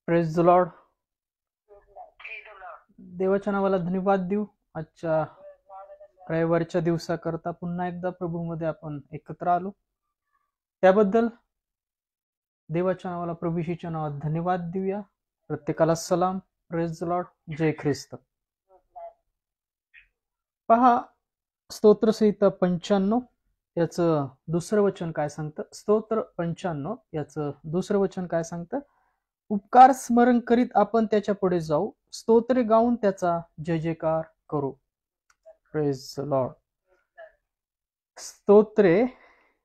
Praise the lord. देवाच्या नावाला धन्यवाद देऊ. आजच्या रविवारच्या दिवसाकरता पुन्हा एकदा प्रभूमध्ये आपण एकत्र आलो, त्याबद्दल देवाच्या नावाला, प्रभूशीच्या नावात धन्यवाद देऊया. प्रत्येकाला सलाम. Praise the lord. जय ख्रिस्त. पहा, स्तोत्रसंहिता 95 याचं दुसरं वचन काय सांगतं. स्तोत्र 95 याचं दुसरं वचन काय सांगतं. उपकार स्मरण करीत आपण त्याच्या पुढे जाऊ, स्तोत्रे गाऊन त्याचा जय जयकार करू. Praise the Lord. स्तोत्रे,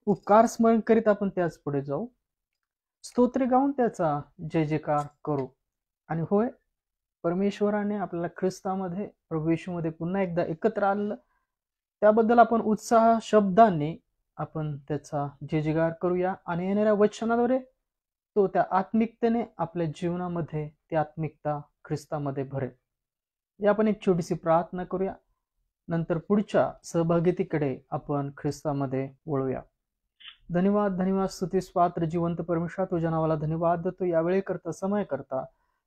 उपकार स्मरण करीत आपण त्याच पुढे जाऊ, स्तोत्रे गाऊन त्याचा जय जयकार करू. आणि होय, परमेश्वराने आपल्याला ख्रिस्तामध्ये, प्रभू येशूमध्ये पुन्हा एकदा एकत्र आणलं, त्याबद्दल आपण उत्साह शब्दांनी आपण त्याचा जय जयकार करूया. आणि येणाऱ्या वचनाद्वारे तो त्या आत्मिकतेने आपल्या जीवनामध्ये ती आत्मिकता ख्रिस्तामध्ये भरेल. या आपण एक छोटीशी प्रार्थना करूया, नंतर पुढच्या सहभागितीकडे आपण ख्रिस्तामध्ये वळूया. धन्यवाद, धन्यवाद, स्तुतीस पात्र जिवंत परमेश्वर, तुझ्या नावाला धन्यवाद देतो. यावेळी करता, समय करता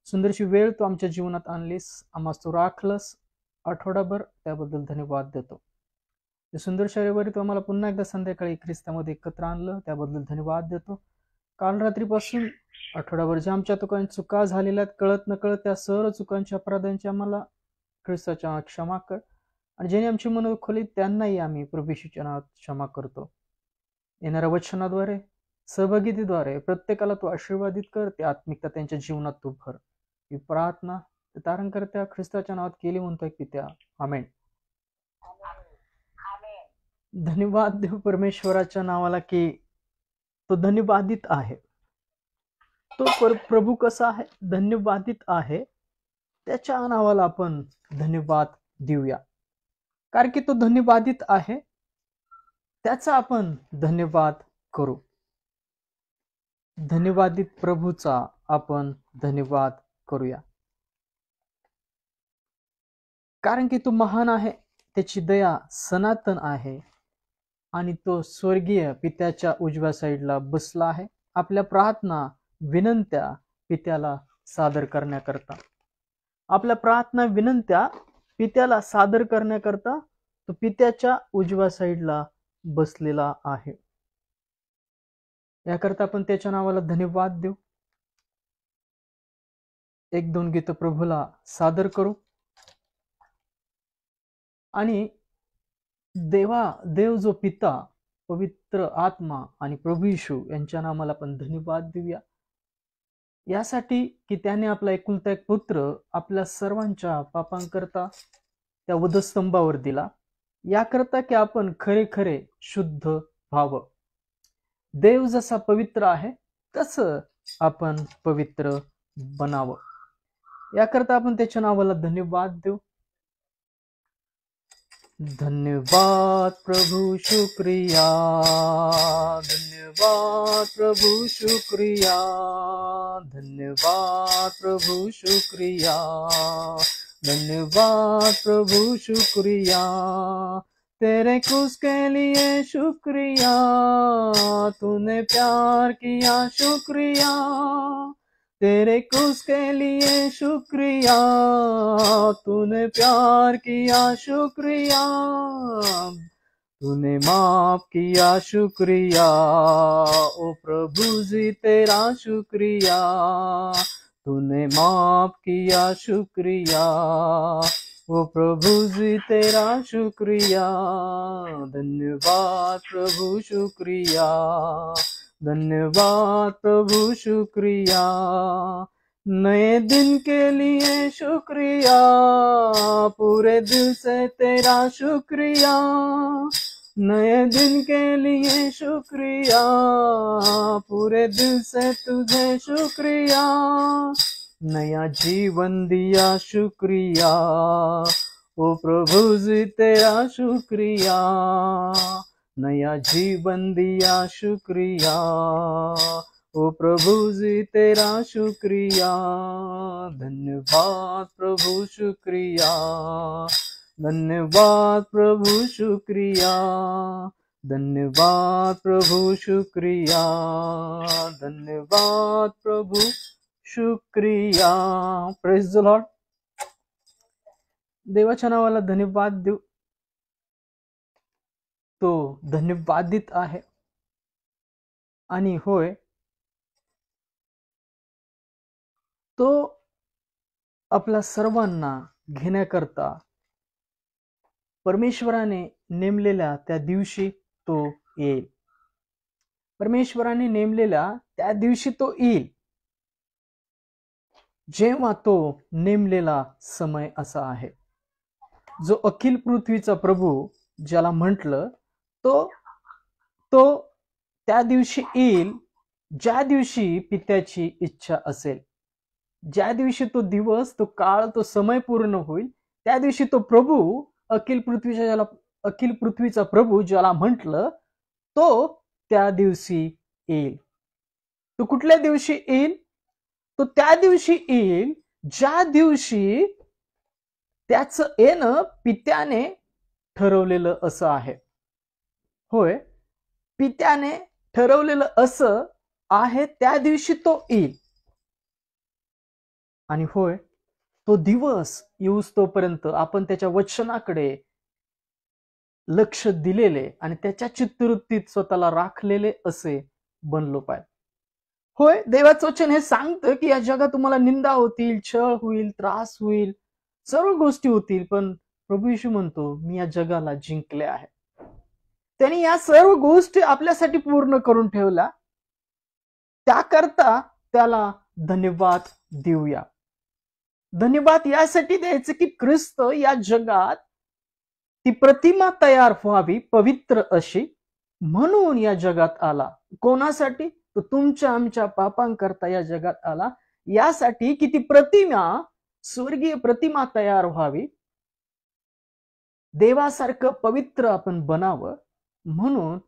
सुंदरशी वेळ तू आमच्या जीवनात आणलीस, आम्हास तू राखलस आठवडाभर, त्याबद्दल धन्यवाद देतो. सुंदरशा रविवारी तू आम्हाला पुन्हा एकदा संध्याकाळी ख्रिस्तामध्ये एकत्र आणलं, त्याबद्दल धन्यवाद देतो. काल रात्रीपासून आठवडाभर ज्या आमच्या चुका झालेल्या आहेत, कळत न कळत, त्या सर्व चुकांच्या अपराधांची आम्हाला ख्रिस्ताच्या क्षमा कर. आणि ज्याने आमची मन दुखवली त्यांनाही आम्ही प्रभूच्या नावात क्षमा करतो. येणाऱ्या वचनाद्वारे, सहभागितीद्वारे प्रत्येकाला तू आशीर्वादित कर, ते आत्मिकता त्यांच्या जीवनात तू भर. ही प्रार्थना तारण करत्या ख्रिस्ताच्या नावात केली म्हणतोय पित्या, आमेन. धन्यवाद देव परमेश्वराच्या नावाला की तो धन्यवादित आहे. तो प्रभू कसा आहे, धन्यवादित आहे. त्याच्या नावाला आपण धन्यवाद देऊया, कारण की तो धन्यवादित आहे, त्याचा आपण धन्यवाद करू. धन्यवादित प्रभूचा आपण धन्यवाद करूया, कारण की तो महान आहे, त्याची दया सनातन आहे आणि तो स्वर्गीय पित्याच्या उजव्या साईडला बसला आहे. आपल्या प्रार्थना, विनंत्या पित्याला सादर करण्याकरता, आपल्या प्रार्थना, विनंत्या पित्याला सादर करण्याकरता तो पित्याच्या उजव्या साईडला बसलेला आहे. याकरता आपण त्याच्या नावाला धन्यवाद देऊ. एक दोन गीत प्रभूला सादर करू आणि देव जो पिता, पवित्र आत्मा आणि प्रभू येशू यांच्या नावाला आपण धन्यवाद देऊया, यासाठी की त्याने आपला एकुलता एक पुत्र आपल्या सर्वांच्या पापांकरता त्या वधस्तंभावर दिला, याकरता की आपण खरे खरे शुद्ध व्हावं. देव जसा पवित्र आहे तसं आपण पवित्र बनावं. याकरता आपण त्याच्या नावाला धन्यवाद देऊ. धन्यवाद प्रभु शुक्रिया, धन्यवाद प्रभु शुक्रिया, धन्यवाद प्रभु शुक्रिया, धन्यवाद प्रभु शुक्रिया. तेरे क्रूस के लिए शुक्रिया, तूने प्यार किया शुक्रिया. तेरे क्रूस के लिए शुक्रिया, तूने प्यार किया शुक्रिया. तूने माफ किया शुक्रिया, ओ प्रभु जी तेरा शुक्रिया. तूने माफ किया शुक्रिया, ओ प्रभु जी तेरा शुक्रिया. धन्यवाद प्रभु शुक्रिया, धन्यवाद प्रभु शुक्रिया. नए दिन के लिए शुक्रिया, पूरे दिल से तेरा शुक्रिया. नए दिन के लिए शुक्रिया, पूरे दिल से तुझे शुक्रिया. नया जीवन दिया शुक्रिया, ओ प्रभु जी तेरा शुक्रिया. नया जीवन दिया शुक्रिया, ओ प्रभु जी तेरा शुक्रिया. धन्यवाद प्रभु शुक्रिया, धन्यवाद प्रभु शुक्रिया, धन्यवाद प्रभु शुक्रिया, धन्यवाद प्रभु शुक्रिया. Praise the lord. देवाच्या नावाला धन्यवाद देऊ. तो धन्यवादित आहे. आणि होय, तो आपल्या सर्वांना घेण्याकरता परमेश्वराने नेमलेल्या त्या दिवशी तो येईल. परमेश्वराने नेमलेल्या त्या दिवशी तो येईल, जेव्हा तो नेमलेला समय असा आहे. जो अखिल पृथ्वीचा प्रभू ज्याला म्हटलं, तो तो त्या दिवशी येईल ज्या दिवशी पित्याची इच्छा असेल. ज्या दिवशी तो दिवस, तो काळ, तो समय पूर्ण होईल, त्या दिवशी तो प्रभू अखिल पृथ्वीचा प्रभू ज्याला म्हटलं, तो त्या दिवशी येईल. तो कुठल्या दिवशी येईल? तो त्या दिवशी येईल ज्या दिवशी त्याचं येणं पित्याने ठरवलेलं असं आहे. होय, पित्याने ठरवलेलं असं आहे, त्या दिवशी तो येईल. आणि होय, तो दिवस येऊस तोपर्यंत आपण त्याच्या वचनाकडे लक्ष दिलेले आणि त्याच्या चित्तवृत्तीत स्वतःला राखलेले असे बनलो पाहिजे. होय, देवाचं वचन हे सांगतं की या जगात तुम्हाला निंदा होतील, छळ होईल, त्रास होईल, सर्व गोष्टी होतील, पण प्रभू येशू म्हणतो, मी या जगाला जिंकले आहे. त्यांनी या सर्व गोष्टी आपल्यासाठी पूर्ण करून ठेवल्या. त्याकरता त्याला धन्यवाद देऊया. धन्यवाद यासाठी द्यायचं की ख्रिस्त या जगात ती प्रतिमा तयार व्हावी, पवित्र अशी, म्हणून या जगात आला. कोणासाठी? तो तुमच्या आमच्या पापांकरता या जगात आला, यासाठी की ती प्रतिमा, स्वर्गीय प्रतिमा तयार व्हावी, देवासारखं पवित्र आपण बनावं. म्हणून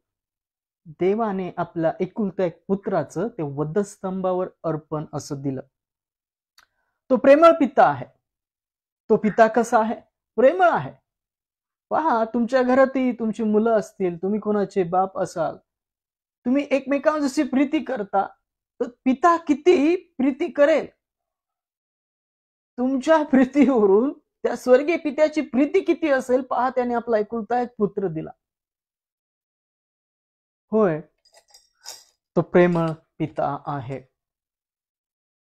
देवाने आपल्या एकुलत्या एक पुत्राचं ते वधस्तंभावर अर्पण असं दिलं. तो प्रेमळ पिता आहे. तो पिता कसा आहे? प्रेमळ आहे. पहा, तुमच्या घरातही तुमची मुलं असतील, तुम्ही कोणाचे बाप असाल, तुम्ही एकमेकांना जशी प्रीती करता, तर पिता किती प्रीती करेल. तुमच्या प्रीतीवरून त्या स्वर्गीय पित्याची प्रीती किती असेल पहा, त्याने आपला एकुलता एक पुत्र दिला. होय, तो प्रेमळ पिता आहे.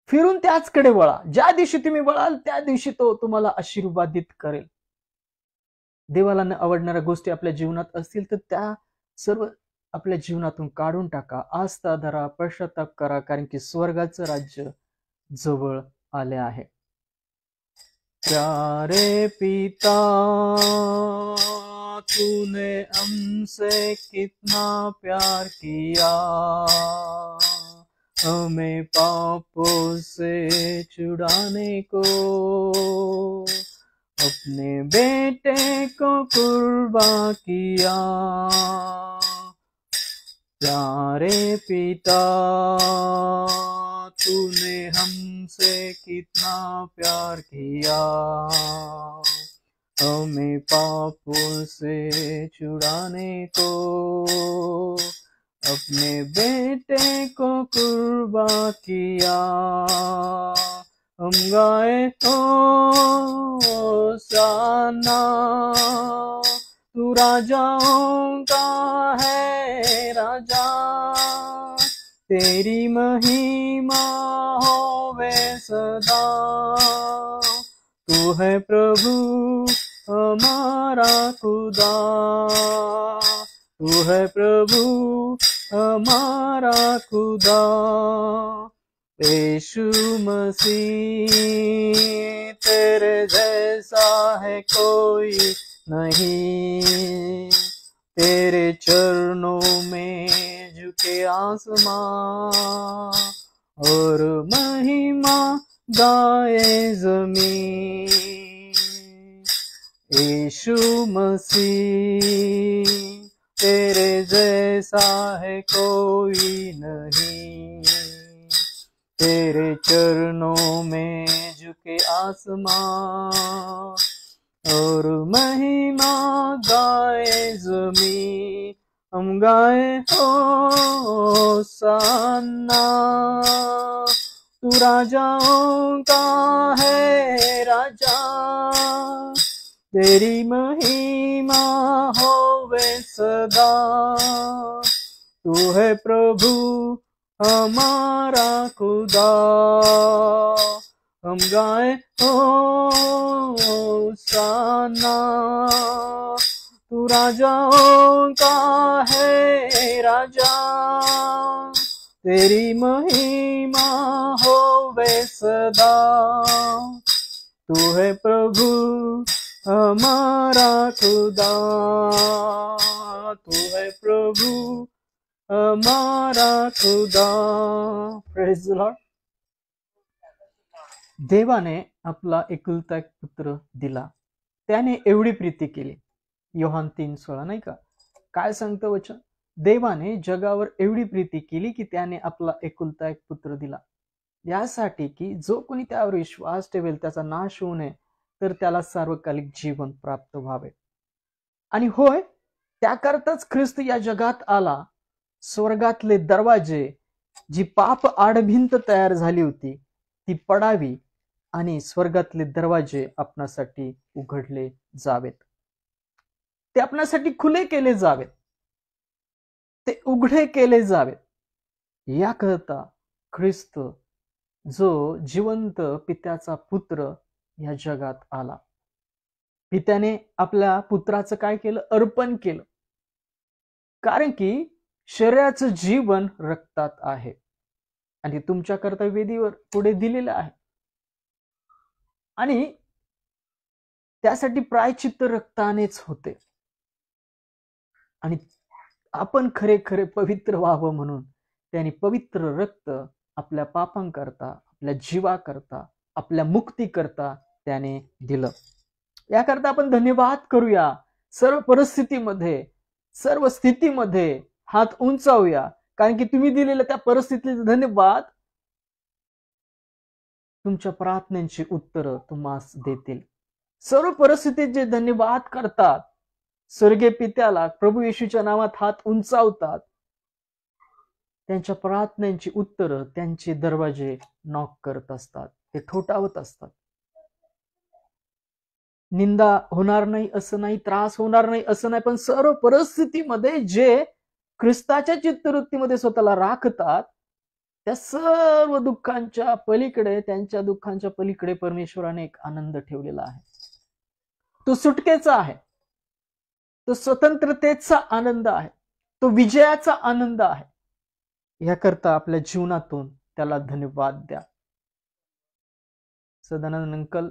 फिरून त्याचकडे वळा. ज्या दिवशी तुम्ही वळाल त्या दिवशी तो तुम्हाला आशीर्वादित करेल. देवाला न आवडणाऱ्या गोष्टी आपल्या जीवनात असतील तर त्या सर्व आपल्या जीवनातून काढून टाका. आस्था धरा, पश्चाताप करा, कारण की स्वर्गाचं राज्य जवळ आले आहे. प्यारे पिता, तूने हमसे कितना प्यार किया, हमें पापों से छुड़ाने को अपने बेटे को कुर्बान किया. प्यारे पिता, तूने हमसे कितना प्यार किया, हमें पापों से छुड़ाने को अपने बेटे को कुर्बान किया. हम गाए होशाना, तू राजाओं का है राजा, तेरी महिमा होवे सदा. तू है प्रभु हमारा खुदा, तू है प्रभु हमारा खुदा. यीशु मसीह, तेरे जैसा है कोई नहीं, तेरे चरणों में झुके आसमां और महिमा गाए जमीन. यीशु मसीह, तेरे जैसा है कोई नहीं, तेरे चरणों में झुके आसमां और महिमा गाए जमीन. हम गाए होशाना, तू राजाओं का है राजा, तेरी महिमा होवे सदा। तू है प्रभु हमारा खुदा, हम गाए होसाना। तू राजाओं का है राजा, तेरी महिमा होवे सदा। तू है प्रभु हमारा खुदा, तू है प्रभु हमारा खुदा। Praise the Lord. देवाने आपला एकुलता एक पुत्र दिला, त्याने एवढी प्रीती केली. योहान 3:16 नाही का? काय सांगतं वचन? देवाने जगावर एवढी प्रीती केली की त्याने आपला एकुलता एक पुत्र दिला, यासाठी की जो कोणी त्यावर विश्वास ठेवेल त्याचा नाश होऊ नये, तर त्याला सार्वकालिक जीवन प्राप्त व्हावे. आणि होय, त्याकरताच ख्रिस्त या जगात आला. स्वर्गातले दरवाजे, जी पाप आडभिंत तयार झाली होती ती पडावी आणि स्वर्गातले दरवाजे आपणासाठी उघडले जावेत. ते आपणासाठी खुले केले जावेत, ते उघडे केले जावेत. याकरता ख्रिस्त जो जिवंत पित्याचा पुत्र या जगात आला. पित्याने आपल्या पुत्राचं काय केलं? अर्पण केलं. कारण की शरीराचं जीवन रक्तात आहे आणि तुमच्या कर्तव्यवेदीवर पुढे दिलेलं आहे. आणि त्यासाठी प्रायश्चित्त रक्तानेच होते. आणि आपण खरे खरे पवित्र व्हावं म्हणून त्यांनी पवित्र रक्त आपल्या पापांकरता, आपल्या जीवाकरता, आपल्या मुक्तीकरता त्याने दिलं. याकरता आपण धन्यवाद करूया. सर्व परिस्थितीमध्ये, सर्व स्थितीमध्ये हात उंचावूया, कारण की तुम्ही दिलेल्या त्या परिस्थितीचे धन्यवाद तुमच्या प्रार्थनेची उत्तर तुम्हास देतील. सर्व परिस्थितीत जे धन्यवाद करतात, स्वर्गीय पित्याला प्रभू येशूच्या नावात हात उंचावतात, त्यांच्या प्रार्थनेची उत्तर त्यांचे दरवाजे नॉक करत असतात, ते ठोठावत असतात. निंदा होणार नाही असं नाही, त्रास होणार नाही असं नाही, पण सर्व परिस्थितीमध्ये जे ख्रिस्ताच्या चित्तवृत्तीमध्ये स्वतःला राखतात, त्या सर्व दुःखांच्या पलीकडे, त्यांच्या दुःखांच्या पलीकडे परमेश्वराने एक आनंद ठेवलेला आहे. तो सुटकेचा आहे, तो स्वतंत्रतेचा आनंद आहे, तो विजयाचा आनंद आहे. याकरता आपल्या जीवनातून त्याला धन्यवाद द्या. सदानंद अंकल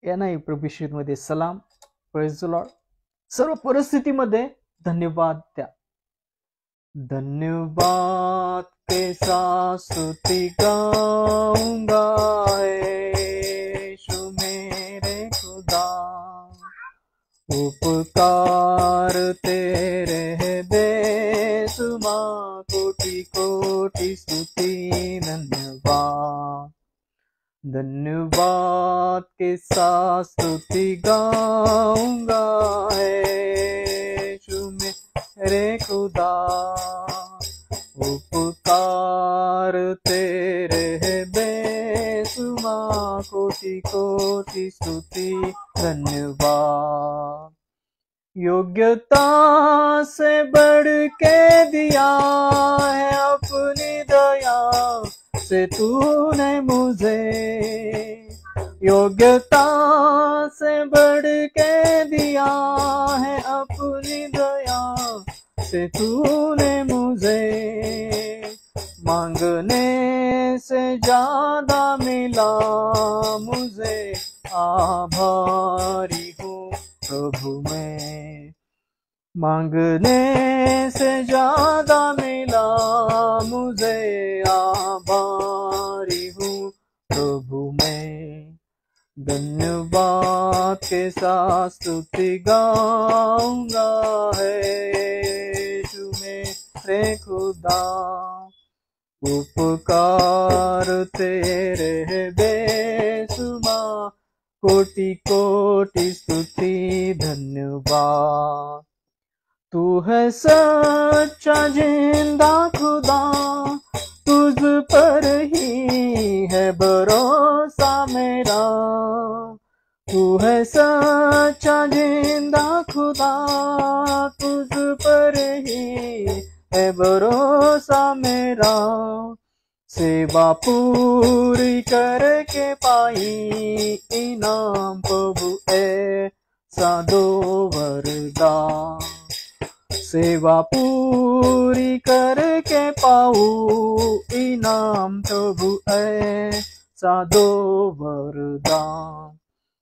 यांनाही प्रभू मध्ये सलाम. Praise the Lord. सर्व परिस्थितीमध्ये धन्यवाद द्या. धन्यवाद के साथ स्तुति गाऊंगा यीशु मेरे खुदा, उपकार तेरे है बेसुमार, कोटि कोटि स्तुति धन्यवाद. धन्यवाद के साथ स्तुति गाऊंगा यीशु मेरे खुदा, उपकार तेरे है बेसुमार, कोटि कोटि स्तुति धन्यवाद. योग्यता से बढ़ के दिया है अपनी दया से तूने मुझे, योग्यता से बढ़ के दिया है अपनी दया से तूने मुझे, मांगने से ज्यादा मिला मुझे, आभारी हूँ प्रभु मैं. मांगने से ज्यादा मिला मुझे, आभारी हूँ प्रभु मैं. धन्यवाद के साथ स्तुति गाऊंगा यीशु मेरे खुदा, उपकार तेरे है बेसुमार, कोटि कोटि स्तुति धन्यवाद. तू है सच्चा जिंदा खुदा, तुझ पर ही है भरोसा मेरा। तू है सच्चा जिंदा खुदा, तुझ पर ही है भरोसा मेरा। सेवा पूरी करके पाई इनाम प्रभु ऐसा दो वरदान। सेवा पूरी करके पाऊं इनाम प्रभु ऐसा दो वरदान।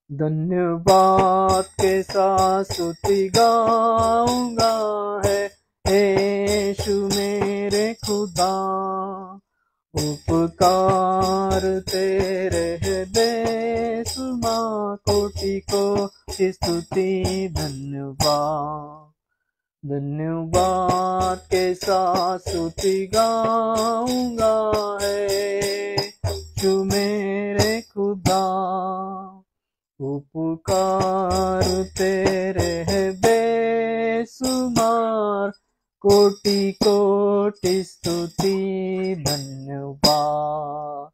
धन्यवाद के साथ स्तुति गाऊंगा है यीशु मेरे खुदा। उपकार तेरे है बेसुमार, कोटि कोटि स्तुति धन्यवाद। धन्यवाद के साथ स्तुति गाऊंगा है यीशु मेरे खुदा। उपकार तेरे है बेसुमार, कोटि कोटि स्तुति धन्यवाद।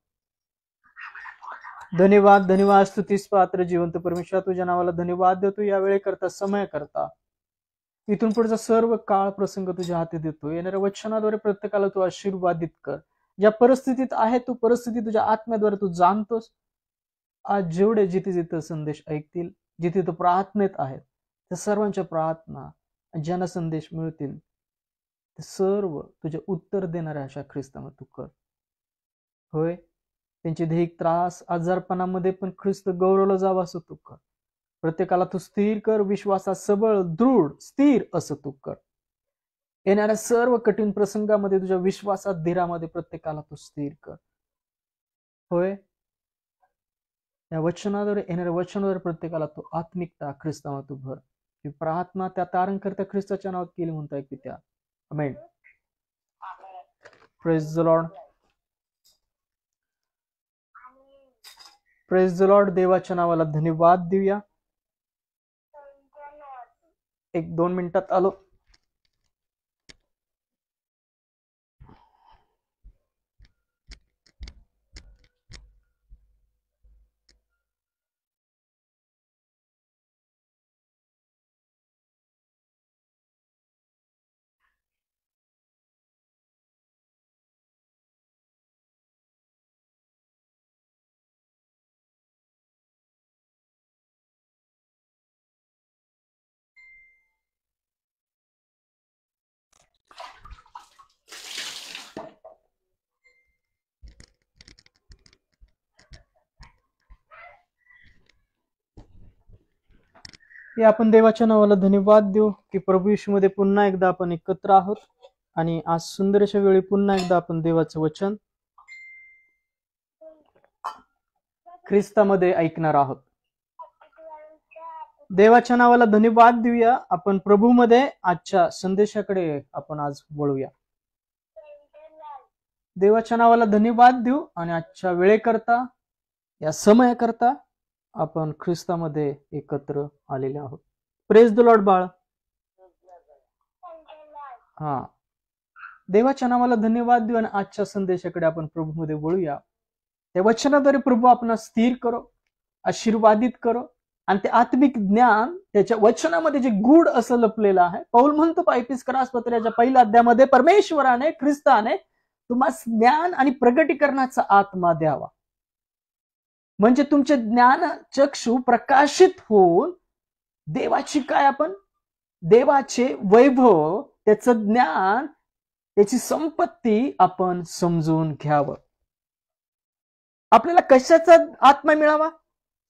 धन्यवाद धन्यवाद स्तुतीस पात्र जिवंत परमेश्वर, तुझ्या नावाला धन्यवाद देतो या वेळे करता, समय करता। इथून पुढचा सर्व काळ प्रसंग तुझ्या हाती देतो। येणाऱ्या वचनाद्वारे प्रत्येकाला तू आशीर्वादित कर। ज्या परिस्थितीत आहे तू परिस्थिती तुझ्या आत्म्याद्वारे तू जाणतोस। आज जेवढे जिथे जिथे संदेश ऐकतील, जिथे तो प्रार्थनेत आहेत, त्या सर्वांच्या प्रार्थना ज्यांना संदेश मिळतील ते सर्व तुझे उत्तर देणाऱ्या अशा ख्रिस्तामध्ये तू कर। होय, त्यांचे दैहिक त्रास आजारपणामध्ये पण ख्रिस्त गौरवला जावा असं तू कर। प्रत्येकाला तू स्थिर कर, विश्वासात सबळ दृढ स्थिर असं तू कर। येणाऱ्या सर्व कठीण प्रसंगामध्ये तुझ्या विश्वासात धीरामध्ये प्रत्येकाला तू स्थिर कर। होय, या वचनाद्वारे येणाऱ्या वचनाद्वारे प्रत्येकाला तू आत्मिकता ख्रिस्तामध्ये तू भर। ही प्रार्थना त्या तारण करता ख्रिस्ताच्या नावात केली म्हणताय की त्या आमेन। Praise the lord, praise the lord. देवाच्या नावाला धन्यवाद देऊया। 1-2 मिनिटात आलो। हे आपण देवाच्या नावाला धन्यवाद देऊ की प्रभू येशू मध्ये पुन्हा एकदा आपण एकत्र आहोत आणि आज सुंदरशा वेळी पुन्हा एकदा आपण देवाचं वचन ख्रिस्तामध्ये ऐकणार आहोत। देवाच्या नावाला धन्यवाद देऊया। आपण प्रभूमध्ये आजच्या संदेशाकडे आपण आज वळूया। देवाच्या नावाला धन्यवाद देऊ आणि आजच्या वेळेकरता या समयाकरता आपण ख्रिस्तामध्ये एकत्र आलेले आहोत। प्रेज द लॉर्ड बाळ। हा, देवाच्या नावाला धन्यवाद देऊ आणि आजच्या संदेशाकडे आपण प्रभूमध्ये वळूया। त्या वचनाद्वारे प्रभू आपण स्थिर करो, आशीर्वादित करो आणि ते आत्मिक ज्ञान त्याच्या वचनामध्ये जे गूढ असं लपलेलं आहे। पौल म्हणतो एपिस्करास पत्राच्या पहिल्या अध्यायामध्ये परमेश्वराने ख्रिस्ताने तुम्हाला ज्ञान आणि प्रगटीकरणाचा आत्मा द्यावा, म्हणजे तुमचे ज्ञान चक्षु प्रकाशित होऊन देवाची काय आपण देवाचे वैभव, त्याचं ज्ञान, त्याची संपत्ती आपण समजून घ्यावं। आपल्याला कशाचा आत्मा मिळावा?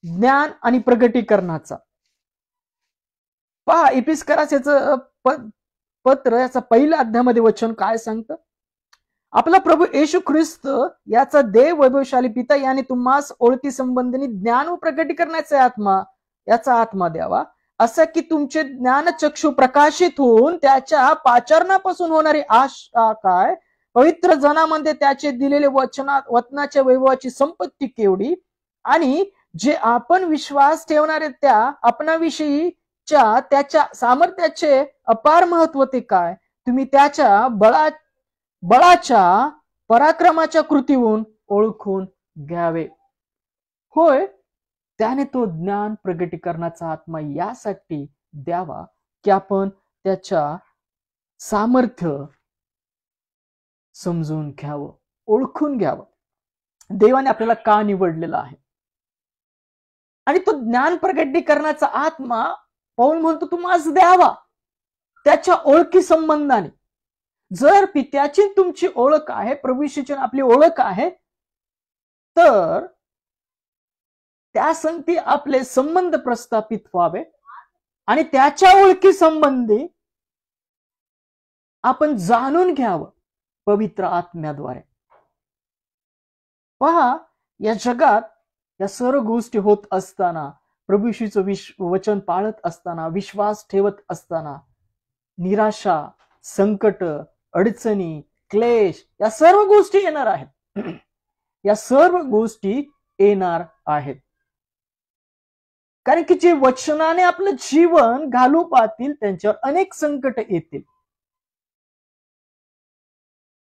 ज्ञान आणि प्रगटीकरणाचा। पहा एपिस्करास याचं पत्र याचा पहिल्या अध्यायामध्ये वचन काय सांगतं? आपला प्रभू येशू ख्रिस्त याचा देव वैभवशाली पिता याने तुम्हास ओळखी संबंधी ज्ञान व प्रगटीकरणाचा आत्मा याचा आत्मा द्यावा, असं की तुमचे ज्ञान चक्षु प्रकाशित होऊन त्याच्या पाचारणापासून होणारी आशा काय, पवित्र जनामध्ये त्याचे दिलेले वचनाच्या वैभवाची संपत्ती केवढी, आणि जे आपण विश्वास ठेवणारे त्या आपणाविषयीच्या त्याच्या सामर्थ्याचे अपार महत्व ते काय, तुम्ही त्याच्या बळाच्या पराक्रमाच्या कृतीहून ओळखून घ्यावे. होय, त्याने तो ज्ञान प्रगटीकरणाचा आत्मा यासाठी द्यावा की आपण त्याच्या सामर्थ्य समजून घ्यावं, ओळखून घ्यावं. देवाने आपल्याला का निवडलेला आहे, आणि तो ज्ञान प्रगटीकरणाचा आत्मा पौल म्हणतो तू माझ द्यावा त्याच्या ओळखी संबंधाने. जर पित्याची तुमची ओळख आहे, प्रभू येशूची आपली ओळख आहे, तर त्या संगती आपले संबंध प्रस्थापित व्हावे आणि त्याच्या ओळखी संबंधी आपण जाणून घ्यावं पवित्र आत्म्याद्वारे. पहा, या जगात या सर्व गोष्टी होत असताना, प्रभू येशूचं वचन पाळत असताना, विश्वास ठेवत असताना, निराशा, संकट, अडचणी, क्लेश या सर्व गोष्टी येणार आहेत. या सर्व गोष्टी येणार आहेत, कारण की जे वचनाने आपलं जीवन घालू पाहतील त्यांच्यावर अनेक संकट येतील.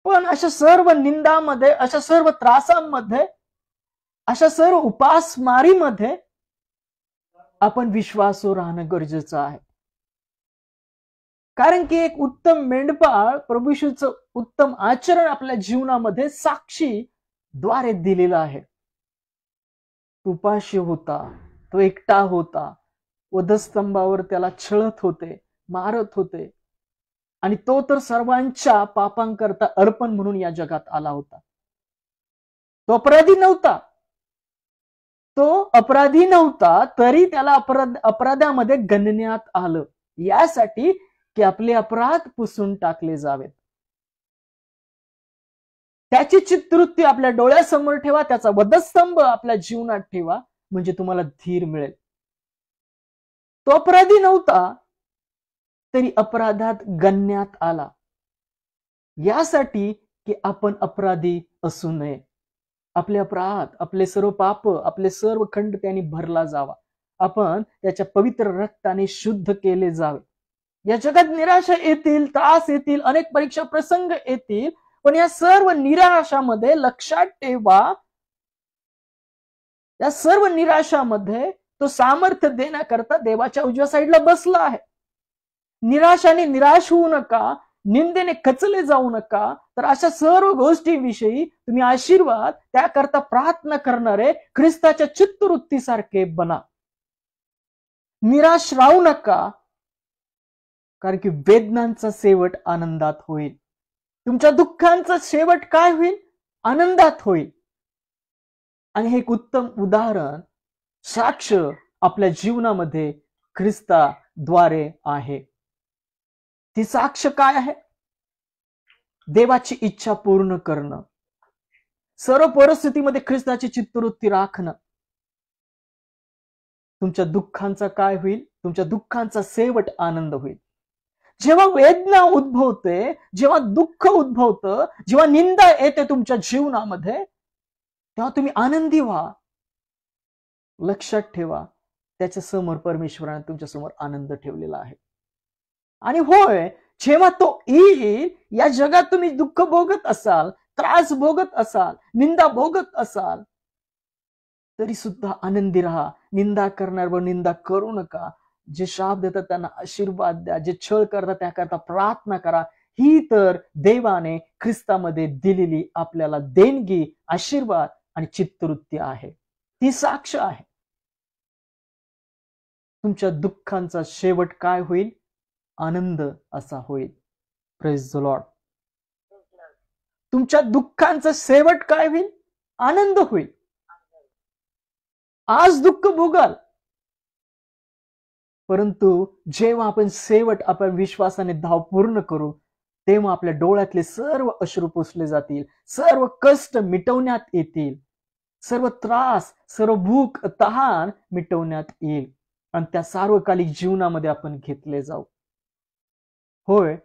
पण अशा सर्व निंदामध्ये, अशा सर्व त्रासांमध्ये, अशा सर्व उपासमारीमध्ये आपण विश्वासू राहणं गरजेचं आहे. कारण की एक उत्तम मेंढपाळ प्रभू येशूचं उत्तम आचरण आपल्या जीवनामध्ये साक्षी द्वारे दिलेलं आहे. उपाशी होता, तो एकटा होता, वधस्तंभावर त्याला छळत होते, मारत होते, आणि तो तर सर्वांच्या पापांकरता अर्पण म्हणून या जगात आला होता. तो अपराधी नव्हता, तरी त्याला अपराधामध्ये गणण्यात आलं, यासाठी की आपले अपराध पुसून टाकले जावेत. त्याची चित्तवृत्ती आपल्या डोळ्यासमोर ठेवा, त्याचा वधस्तंभ आपल्या जीवनात ठेवा, म्हणजे तुम्हाला धीर मिळेल. तो अपराधी नव्हता, तरी अपराधात गणण्यात आला, यासाठी की आपण अपराधी असू नये. आपले अपराध, आपले सर्व पाप, आपले सर्व खंड त्यांनी भरला जावा, आपण त्याच्या पवित्र रक्ताने शुद्ध केले जावे. या जगात निराशा येतील, त्रास येतील, अनेक परीक्षा प्रसंग येतील, पण या सर्व निराशामध्ये लक्षात ठेवा, या सर्व निराशामध्ये तो सामर्थ्य देण्याकरता देवाच्या उजव्या साईडला बसला आहे. निराशाने निराश होऊ नका, निंदेने खचले जाऊ नका, तर अशा सर्व गोष्टींविषयी तुम्ही आशीर्वाद त्याकरता प्रार्थना करणारे ख्रिस्ताच्या चित्तवृत्तीसारखे बना. निराश राहू नका, कारण की वेदनांचा शेवट आनंदात होईल. तुमच्या दुःखांचा शेवट काय होईल? आनंदात होईल. आणि हे एक उत्तम उदाहरण, साक्ष आपल्या जीवनामध्ये ख्रिस्ताद्वारे आहे. ती साक्ष काय आहे? देवाची इच्छा पूर्ण करणं, सर्व परिस्थितीमध्ये ख्रिस्ताची चित्तवृत्ती राखणं. तुमच्या दुःखांचा काय होईल? तुमच्या दुःखांचा शेवट आनंद होईल. जेव्हा वेदना उद्भवते, जेव्हा दुःख उद्भवतं, जेव्हा निंदा येते तुमच्या जीवनामध्ये, तेव्हा तुम्ही आनंदी व्हा. लक्षात ठेवा, त्याच्या समोर परमेश्वराने तुमच्या समोर आनंद ठेवलेला आहे. आणि होय, जेव्हा तो येईल, या जगात तुम्ही दुःख भोगत असाल, त्रास भोगत असाल, निंदा भोगत असाल, तरी सुद्धा आनंदी राहा. निंदा करणाऱ्यावर निंदा करू नका. जे शाप देतात त्यांना आशीर्वाद द्या, जे छळ करतात त्याकरता प्रार्थना करा. ही तर देवाने ख्रिस्तामध्ये दिलेली आपल्याला देणगी, आशीर्वाद आणि चित्तवृत्ती आहे. ती साक्ष आहे. तुमच्या दुःखांचा शेवट काय होईल? आनंद असा होईल. Praise the Lord. तुमच्या दुःखांचा शेवट काय होईल? आनंद होईल. आज दुःख भोगाल, परंतु जेव्हा आपण शेवट आपण विश्वासाने धाव पूर्ण करू, तेव्हा आपल्या डोळ्यातले सर्व अश्रू पुसले जातील, सर्व कष्ट मिटवण्यात येतील, सर्व त्रास, सर्व भूक तहान मिटवण्यात येईल, आणि त्या सार्वकालिक जीवनामध्ये आपण घेतले जाऊ. होय,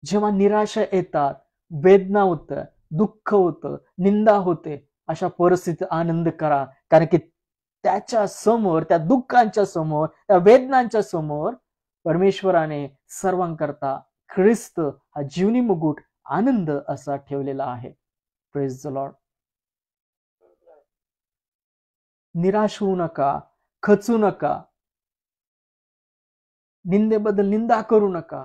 जेव्हा निराशा येतात, वेदना होतं, दुःख होतं, निंदा होते, अशा परिस्थितीत आनंद करा, कारण की त्याच्या समोर, त्या दुःखांच्या समोर, त्या वेदनांच्या समोर परमेश्वराने सर्वांकरता ख्रिस्त हा जीवनी मुकुट आनंद असा ठेवलेला आहे. Praise the Lord. निराश होऊ नका, खचू नका, निंदेबद्दल निंदा करू नका.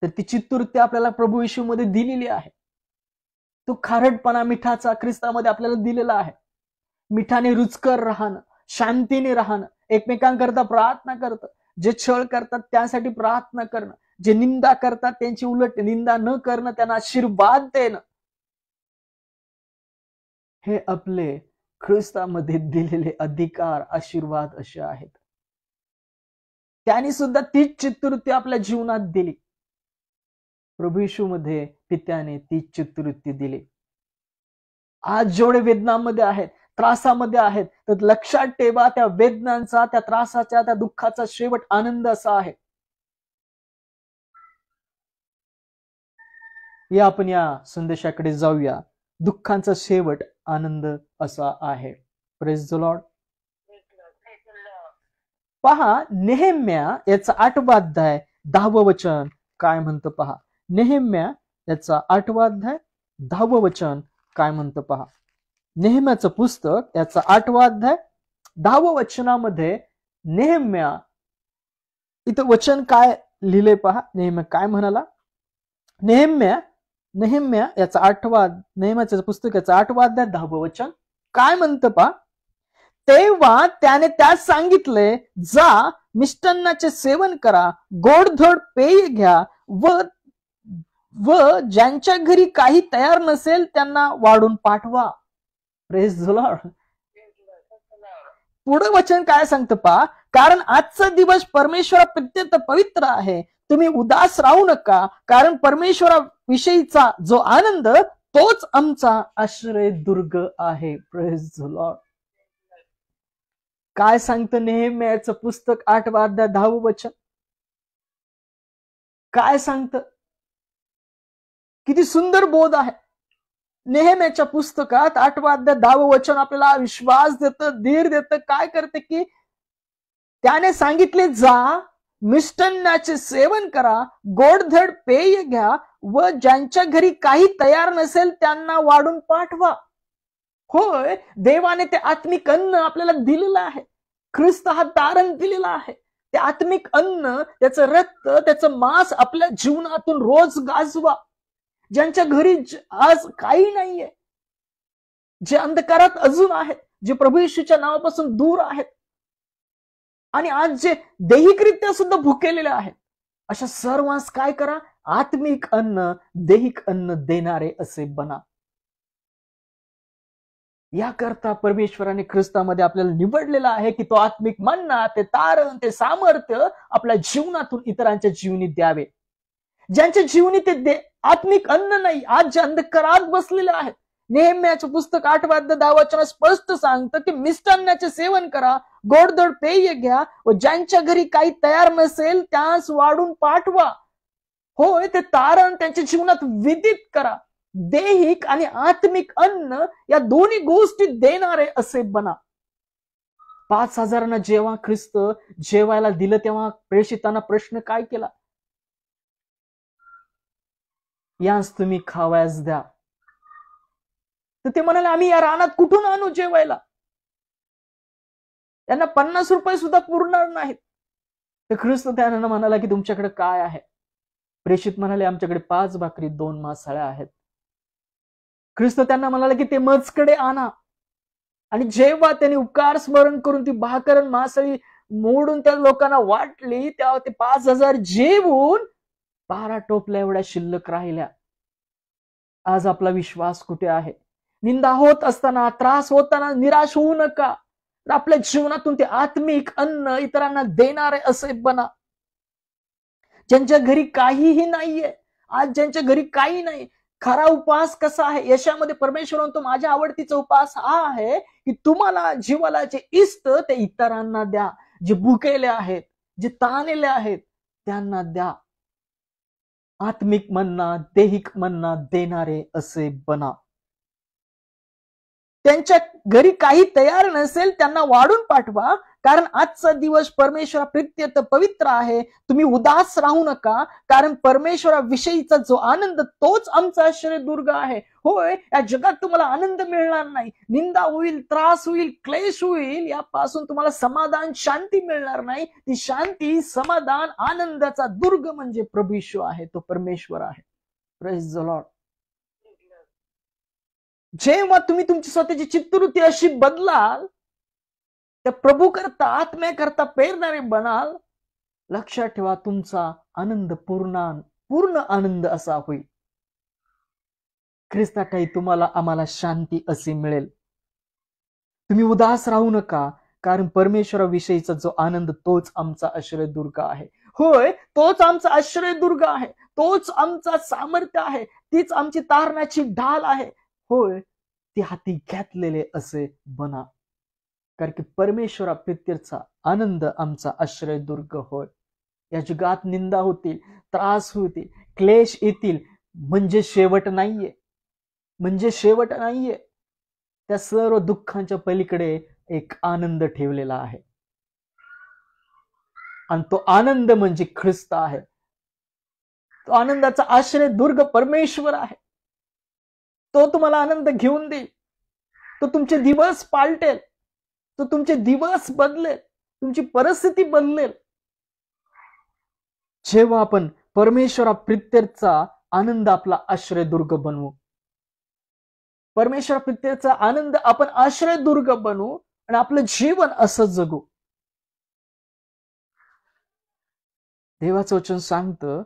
तर ती चित्तवृत्ती आपल्याला प्रभू येशू मध्ये दिलेली आहे. तो खारटपणा मिठाचा ख्रिस्तामध्ये आपल्याला दिलेला आहे. मिठाने रुचकर राहणं, शांतीने राहणं, एकमेकांकरता प्रार्थना करणं, जे छळ करतात त्यासाठी प्रार्थना करणं, जे निंदा करतात त्यांची उलट निंदा न करणं, त्यांना आशीर्वाद देणं, हे आपले ख्रिस्तामध्ये दिलेले अधिकार, आशीर्वाद असे आहेत. त्यांनी सुद्धा तीच चित्तवृत्ती आपल्या जीवनात दिली. प्रभू येशूमध्ये पित्याने तीच चित्तवृत्ती दिली. आज जेवढे वेदनांमध्ये आहेत, त्रासामध्ये आहेत, तर लक्षात ठेवा त्या वेदनांचा, त्या त्रासाच्या, त्या दुःखाचा शेवट आनंद असा आहे. या आपण या संदेशाकडे जाऊया. दुःखांचा शेवट आनंद असा आहे. Praise the Lord. पहा नेहेम्या याचा 8वा अध्याय 10वं वचन काय म्हणतं पहा. नेहेम्या याचा 8वा अध्याय 10वं वचन काय म्हणतं पहा. नेहेम्याचं पुस्तक याचा 8वा अध्याय 10वं वचनामध्ये नेहेम्या, इथं वचन काय लिहिले पहा. नेहेम्या काय म्हणाला. नेहेम्या याचा 8वा, नेहेम्याचं पुस्तक याचा 8वा अध्याय 10वं वचन काय म्हणतं पहा. तेव्हा त्याने त्यास सांगितले, जा मिष्टान्नाचे सेवन करा, गोडधोड पेय घ्या व ज्यांच्या घरी काही तयार नसेल त्यांना वाढून पाठवा. Praise the Lord. पुढे वचन काय सांगतं पहा. कारण आजचा दिवस परमेश्वराप्रत्यंत पवित्र आहे. तुम्ही उदास राहू नका, कारण परमेश्वराविषयीचा जो आनंद तोच आमचा आश्रय दुर्ग आहे. Praise the Lord. काय सांगतं नेहेम्याचं पुस्तक 8वा अध्याय 10वं वचन काय सांगतं. किती सुंदर बोध आहे. नेहेम्याच्या पुस्तकात 8वा अध्याय 10वं वचन आपल्याला विश्वास देतं, धीर देतं. काय करते की त्याने सांगितले, जा मिष्टान्नाचे सेवन करा, गोडधोड पेय घ्या व ज्यांच्या घरी काही तयार नसेल त्यांना वाढून पाठवा. होय, देवाने ते आत्मिक अन्न आपल्याला दिलेलं आहे. ख्रिस्त हा तारण दिलेला आहे. ते आत्मिक अन्न, त्याचं रक्त, त्याचं मांस आपल्या जीवनातून रोज गाजवा. ज्यांच्या घरी आज काही नाहीये, जे अंधकारात अजून आहेत, जे प्रभू येशूच्या नावापासून दूर आहेत आणि आज जे दैहिकरित्या सुद्धा भुकेलेले आहेत, अशा सर्वांस काय करा, आत्मिक अन्न, दैहिक अन्न देणारे असे बना. याकरता परमेश्वराने ख्रिस्तामध्ये आपल्याला निवडलेला आहे की तो आत्मिक मन्ना, ते तारण, ते सामर्थ्य आपल्या जीवनातून इतरांच्या जीवनी द्यावे. ज्यांच्या जीवनी ते आत्मिक अन्न नाही, आज जे अंधकारात बसलेले आहेत, नेहेम्याचं पुस्तक 8वा अध्याय 10 वचन स्पष्ट सांगतं की मिष्टान्नाचे सेवन करा, गोडधोड पेय घ्या व ज्यांच्या घरी काही तयार नसेल त्यास वाढून पाठवा. होय, ते तारण त्यांच्या जीवनात विदित करा. दैहिक आणि आत्मिक अन्न या दोन्ही गोष्टी देणारे असे बना. 5,000 जेव्हा ख्रिस्त जेवायला दिलं तेव्हा प्रेषितांना प्रश्न काय केला, यास तुम्ही खावयास द्या. तर ते म्हणाले, आम्ही या रानात कुठून आणू जेवायला. त्यांना 50 रुपये सुद्धा पुरणार नाहीत. तर ख्रिस्त त्यांना म्हणाला की तुमच्याकडे काय आहे. प्रेषित म्हणाले, आमच्याकडे 5 भाकरी 2 मासळ्या आहेत. ख्रिस्त त्यांना म्हणाला की ते मजकडे आणा. आणि जेव्हा त्यांनी उपकार स्मरण करून ती भाकर आणि मासळी मोडून त्या लोकांना वाटली, तेव्हा ते 5,000 जेवून 12 टोपल्या एवढ्या शिल्लक राहिल्या. आज आपला विश्वास कुठे आहे. निंदा होत असताना, त्रास होताना निराश होऊ नका. आपल्या जीवनातून ते आत्मिक अन्न इतरांना देणारे असे बना. ज्यांच्या घरी काहीही नाहीये, आज ज्यांच्या घरी काही नाही, खरा उपवास कसा आहे. यशामध्ये परमेश्वर म्हणतो, माझ्या आवडतीचा उपवास हा आहे की तुम्हाला जीवाला जे इष्ट ते इतरांना द्या. जे भुकेले आहेत, जे ताणलेले आहेत त्यांना द्या. आत्मिक मन्ना, दैहिक मन्ना देणारे असे बना. त्यांच्या घरी काही तयार नसेल त्यांना वाढून पाठवा, कारण आजचा दिवस परमेश्वरा प्रित्यर्थ पवित्र आहे. तुम्ही उदास राहू नका, कारण परमेश्वराविषयीचा जो आनंद तोच आमचा आश्रयदुर्ग आहे. होय, या जगात तुम्हाला आनंद मिळणार नाही, निंदा होईल, त्रास होईल, क्लेश होईल, यापासून तुम्हाला समाधान, शांती मिळणार नाही. ती शांती, समाधान, आनंदाचा दुर्ग म्हणजे प्रभू येशू आहे, तो परमेश्वर आहे. Praise the Lord. जेव्हा तुम्ही तुमची स्वतःची चित्तवृत्ती अशी बदलाल, त्या प्रभू करता, आत्म्या करता पेरणारे बनाल, लक्षात ठेवा तुमचा आनंद पूर्ण आनंद असा होईल. ख्रिस्ताठायी तुम्हाला आम्हाला शांती अशी मिळेल. तुम्ही उदास राहू नका, कारण परमेश्वराविषयीचा जो आनंद तोच आमचा आश्रयदुर्ग आहे. होय, तोच आमचा आश्रयदुर्ग आहे, तोच आमचा सामर्थ्य आहे, तीच आमची तारण्याची ढाल आहे. होय, ती हाती घेतलेले असे बना, कारण की परमेश्वरा प्रित्यर्थ आनंद आमचा आश्रयदुर्ग होय. या जगात निंदा होतील, त्रास होतील, क्लेश येतील, म्हणजे शेवट नाहीये, म्हणजे शेवट नाहीये. त्या सर्व दुःखांच्या पलीकडे एक आनंद ठेवलेला आहे, आणि तो आनंद म्हणजे ख्रिस्त आहे. तो आनंदाचा आश्रयदुर्ग परमेश्वर आहे. तो तुम्हाला आनंद घेऊन देईल, तो तुमचे दिवस पालटेल, तो तुमचे दिवस बदलेल, तुमची परिस्थिती बदलेल. जेव्हा आपण परमेश्वरा प्रित्यर्थचा आनंद आपला आश्रयदुर्ग बनवू, परमेश्वरा प्रित्यर्थचा आनंद आपण आश्रयदुर्ग बनवू आणि आपलं जीवन असं जगू. देवाचं वचन सांगतं,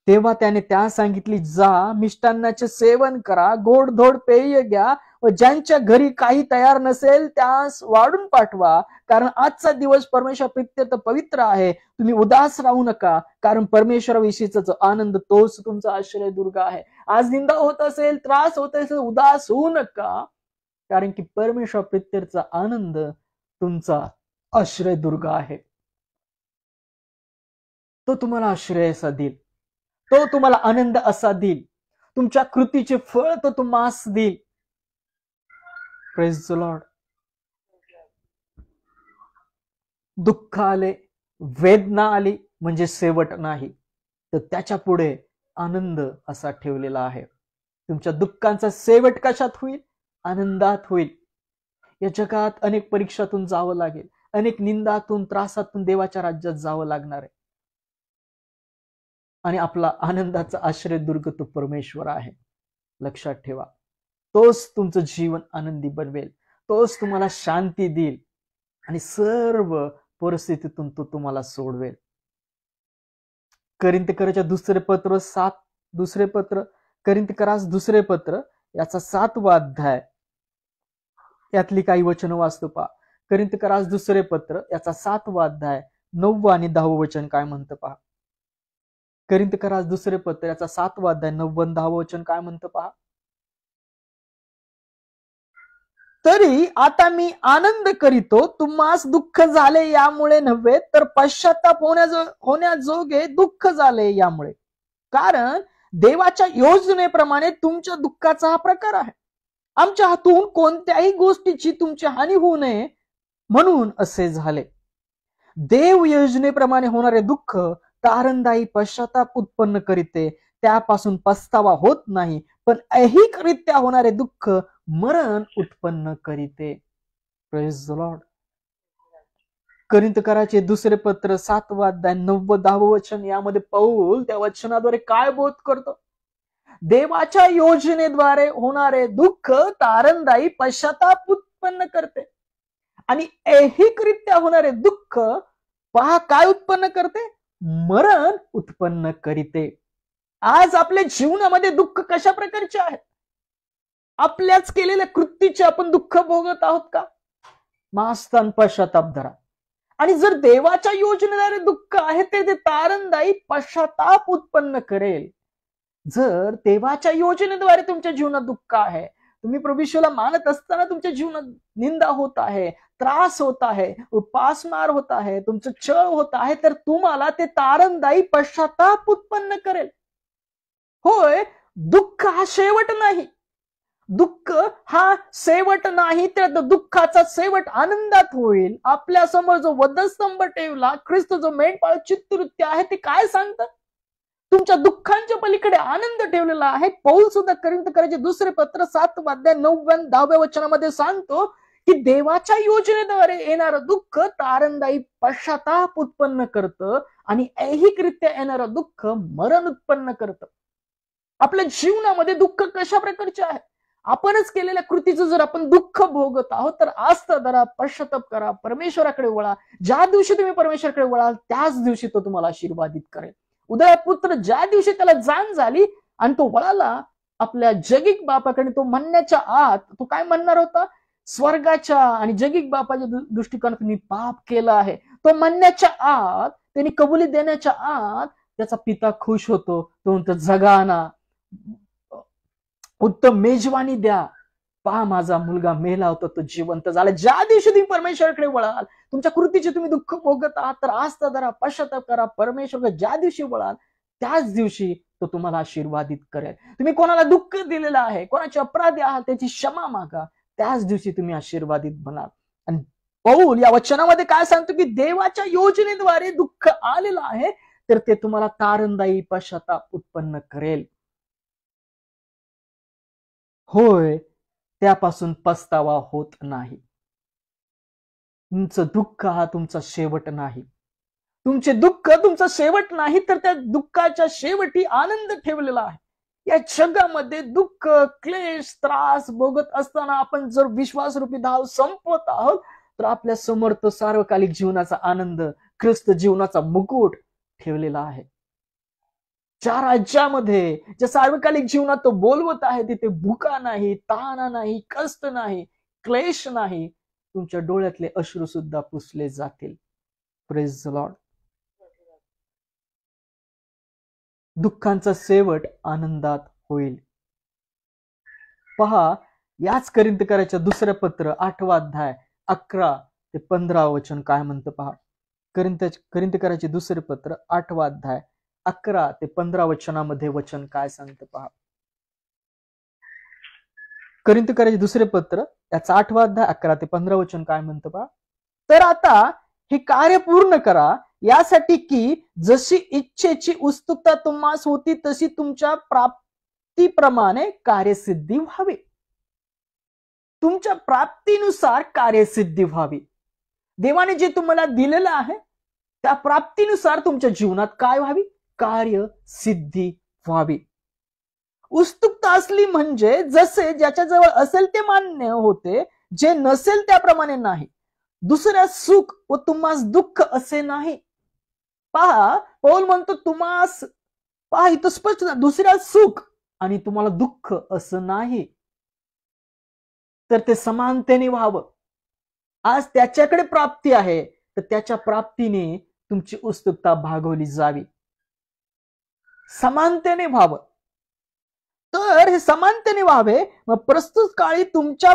तेव्हा त्याने त्या सांगितली, जा मिष्टान्नाचे सेवन करा, गोडधोड पेय घ्या, व ज्यांच्या घरी काही तयार नसेल त्यास वाढून पाठवा, कारण आजचा दिवस परमेश्वर प्रित्यर्थ पवित्र आहे. तुम्ही उदास राहू नका, कारण परमेश्वराविषयीचा जो आनंद तोच तुमचा आश्रयदुर्ग आहे. आज निंदा होत असेल, त्रास होत असेल, उदास होऊ नका, कारण की परमेश्वर प्रित्यर्थचा आनंद तुमचा आश्रयदुर्ग आहे. तो तुम्हाला आश्रय असा देईल, तो तुम्हाला आनंद असा देईल, तुमच्या कृतीचे फळ तो तुम्हास देईल. Praise the Lord. दुःख आले, वेदना आली म्हणजे शेवट नाही, तर त्याच्या पुढे आनंद असा ठेवलेला आहे. तुमच्या दुःखांचा शेवट कशात होईल? आनंदात होईल. या जगात अनेक परीक्षातून जावं लागेल, अनेक निंदातून, त्रासातून देवाच्या राज्यात जावं लागणार आहे, आणि आपला आनंदाचा आश्रयदुर्ग तो परमेश्वर आहे. लक्षात ठेवा, तोच तुमचं जीवन आनंदी बनवेल, तोच तुम्हाला शांती देईल, आणि सर्व परिस्थितीतून तो तुम्हाला सोडवेल. करिंथकराच्या दुसरे पत्र याचा 7वा अध्याय, यातली काही वचन वाचतो पहा. करिंथकरास दुसरे पत्र याचा 7वा अध्याय 9 आणि 10 वचन काय म्हणतं पहा. करिंथकरास दुसरे पत्र याचा 7वा अध्याय 9 आणि 10 वचन काय म्हणतं पहा. तरी आता मी आनंद करीतो, तुम्हास दुःख झाले यामुळे नव्हे, तर पश्चाताप होण्याजोगे दुःख झाले यामुळे, कारण देवाच्या योजनेप्रमाणे तुमच्या दुःखाचा हा प्रकार आहे. आमच्या हातून कोणत्याही गोष्टीची तुमची हानी होऊ नये म्हणून असे झाले. देव योजनेप्रमाणे होणारे दुःख तारणदायी पश्चाताप उत्पन्न करीते, त्यापासून पस्तावा होत नाही, पण ऐहिकरित्या होणारे दुःख मरण उत्पन्न करीते. Praise the lord. करिंथकराचे दुसरे पत्र 7वा अध्याय 9-10 वचन, यामध्ये पौल त्या वचनाद्वारे काय बोध करतो? देवाच्या योजनेद्वारे होणारे दुःख तारणदायी पश्चाताप उत्पन्न करते, आणि ऐहिकरित्या होणारे दुःख पहा काय उत्पन्न करते? मरण उत्पन्न करीते. आज आपल्या जीवनामध्ये दुःख कशा प्रकारचे आहे? आपल्याच केलेल्या कृतीचे आपण दुःख भोगत आहोत का? मास्तान पश्चाताप धरा. आणि जर देवाच्या योजनेद्वारे दुःख आहे ते तारणदायी पश्चाताप उत्पन्न करेल. जर देवाच्या योजनेद्वारे तुमच्या जीवनात दुःख आहे, तुम्ही प्रभू येशूला मानत असताना तुमच्या जीवनात निंदा होत आहे, त्रास होत आहे, उपासमार होत आहे, तुमचं छळ होत आहे, तर तुम्हाला ते तारणदायी पश्चाताप उत्पन्न करेल. होय, दुःख हा शेवट नाही, दुःख हा शेवट नाही, तर दुःखाचा शेवट आनंदात होईल. आपल्या समोर जो वधस्तंभ ठेवला, ख्रिस्त जो मेंढपाळ चित्तवृत्ती आहे, ते काय सांगतात? तुमच्या दुःखांच्या पलीकडे आनंद ठेवलेला आहे. पौल सुद्धा कोरिंथीयरांचे दुसरे पत्र 7 अध्याय 9-10 वचनामध्ये सांगतो की देवाच्या योजनेद्वारे येणारं दुःख तारणदायी पश्चाताप उत्पन्न करतं आणि ऐहिकरित्या येणारं दुःख मरण उत्पन्न करतं. आपल्या जीवनामध्ये दुःख कशा प्रकारचे आहे? आपणच केलेल्या कृतीचं जर आपण दुःख भोगत आहोत, तर आस्था धरा, पश्चाताप करा, परमेश्वराकडे वळा. ज्या दिवशी तुम्ही परमेश्वराकडे वळाल, त्याच दिवशी तो तुम्हाला आशीर्वादित करेल. उदया पुत्र ज्या दिवशी त्याला जाण झाली आणि तो वळाला आपल्या जगिक बापाकडे, तो म्हणण्याच्या आत तो काय म्हणणार होता? स्वर्गाच्या आणि जगिक बापाच्या दृष्टिकोनातून मी पाप केला आहे. तो म्हणण्याच्या आत, त्यांनी कबुली देण्याच्या आत त्याचा पिता खुश होतो. तो म्हणतो, जगा ना, उत्तम मेजवानी द्या, पहा माझा मुलगा मेला होता, तो जिवंत झाला. ज्या दिवशी तुम्ही परमेश्वराकडे वळाल, तुमच्या कृतीचे तुम्ही दुःख भोगत आहात, तर आस्था धरा, पश्चाताप करा, परमेश्वर ज्या दिवशी वळाल त्याच दिवशी तो तुम्हाला आशीर्वादित करेल. तुम्ही कोणाला दुःख दिलेलं आहे, कोणाचे अपराधी आहात, त्याची क्षमा मागा, त्याच दिवशी तुम्ही आशीर्वादित बनाल. आणि पौल या वचनामध्ये काय सांगतो की देवाच्या योजनेद्वारे दुःख आलेलं आहे, तर ते तुम्हाला तारणदायी पश्चाताप उत्पन्न करेल. होय, त्यापासून पस्तावा होत नाही. तुमचं दुःख हा तुमचा शेवट नाही. तुमचे दुःख तुमचा शेवट नाही, तर त्या दुःखाच्या शेवटी आनंद ठेवलेला आहे. या जगामध्ये दुःख, क्लेश, त्रास भोगत असताना आपण जर विश्वासरूपी धाव संपवत आहोत, तर आपल्या समोर तो सार्वकालिक जीवनाचा आनंद, ख्रिस्त जीवनाचा मुकुट ठेवलेला आहे. ज्या राज्यामध्ये, ज्या सार्वकालिक जीवनात तो बोलवत आहे, तिथे भुका नाही, ताणा नाही, कष्ट नाही, क्लेश नाही. तुमच्या डोळ्यातले अश्रू सुद्धा पुसले जातील. Praise the Lord. दुःखांचा शेवट आनंदात होईल. पहा, याच कोरिंथीयरांच्या दुसऱ्या पत्र 8वा अध्याय 11 ते 15 वचन काय म्हणतं पहा. कोरिंथीयरांचे दुसरे पत्र 8वा अध्याय 11 ते 15 वचनामध्ये वचन काय सांगतं पहा. कोरिंथीयरांचे दुसरे पत्र याचा 8वा अध्याय 11 ते 15 वचन काय म्हणतं पहा. तर आता हे कार्य पूर्ण करा, यासाठी की जशी इच्छेची उत्सुकता तुम्हास होती, तशी तुमच्या प्राप्तीप्रमाणे कार्यसिद्धी व्हावी. तुमच्या प्राप्तीनुसार कार्यसिद्धी व्हावी. देवाने जे तुम्हाला दिलेलं आहे, त्या प्राप्तीनुसार तुमच्या जीवनात काय व्हावी? कार्यसिद्धी व्हावी. उत्सुकता असली म्हणजे जसे ज्याच्याजवळ असेल ते मान्य होते, जे नसेल त्याप्रमाणे नाही. दुसऱ्या सुख व तुम्हास दुःख असे नाही. पहा, पौल म्हणतो तुम्हास, पहा इथं स्पष्ट, दुसऱ्या सुख आणि तुम्हाला दुःख असं नाही, तर ते समानतेने व्हावं. आज त्याच्याकडे प्राप्ती आहे, तर त्याच्या प्राप्तीने तुमची उत्सुकता भागवली जावी. समानतेने व्हावं. तर हे समानतेने व्हावे, मग प्रस्तुत काळी तुमच्या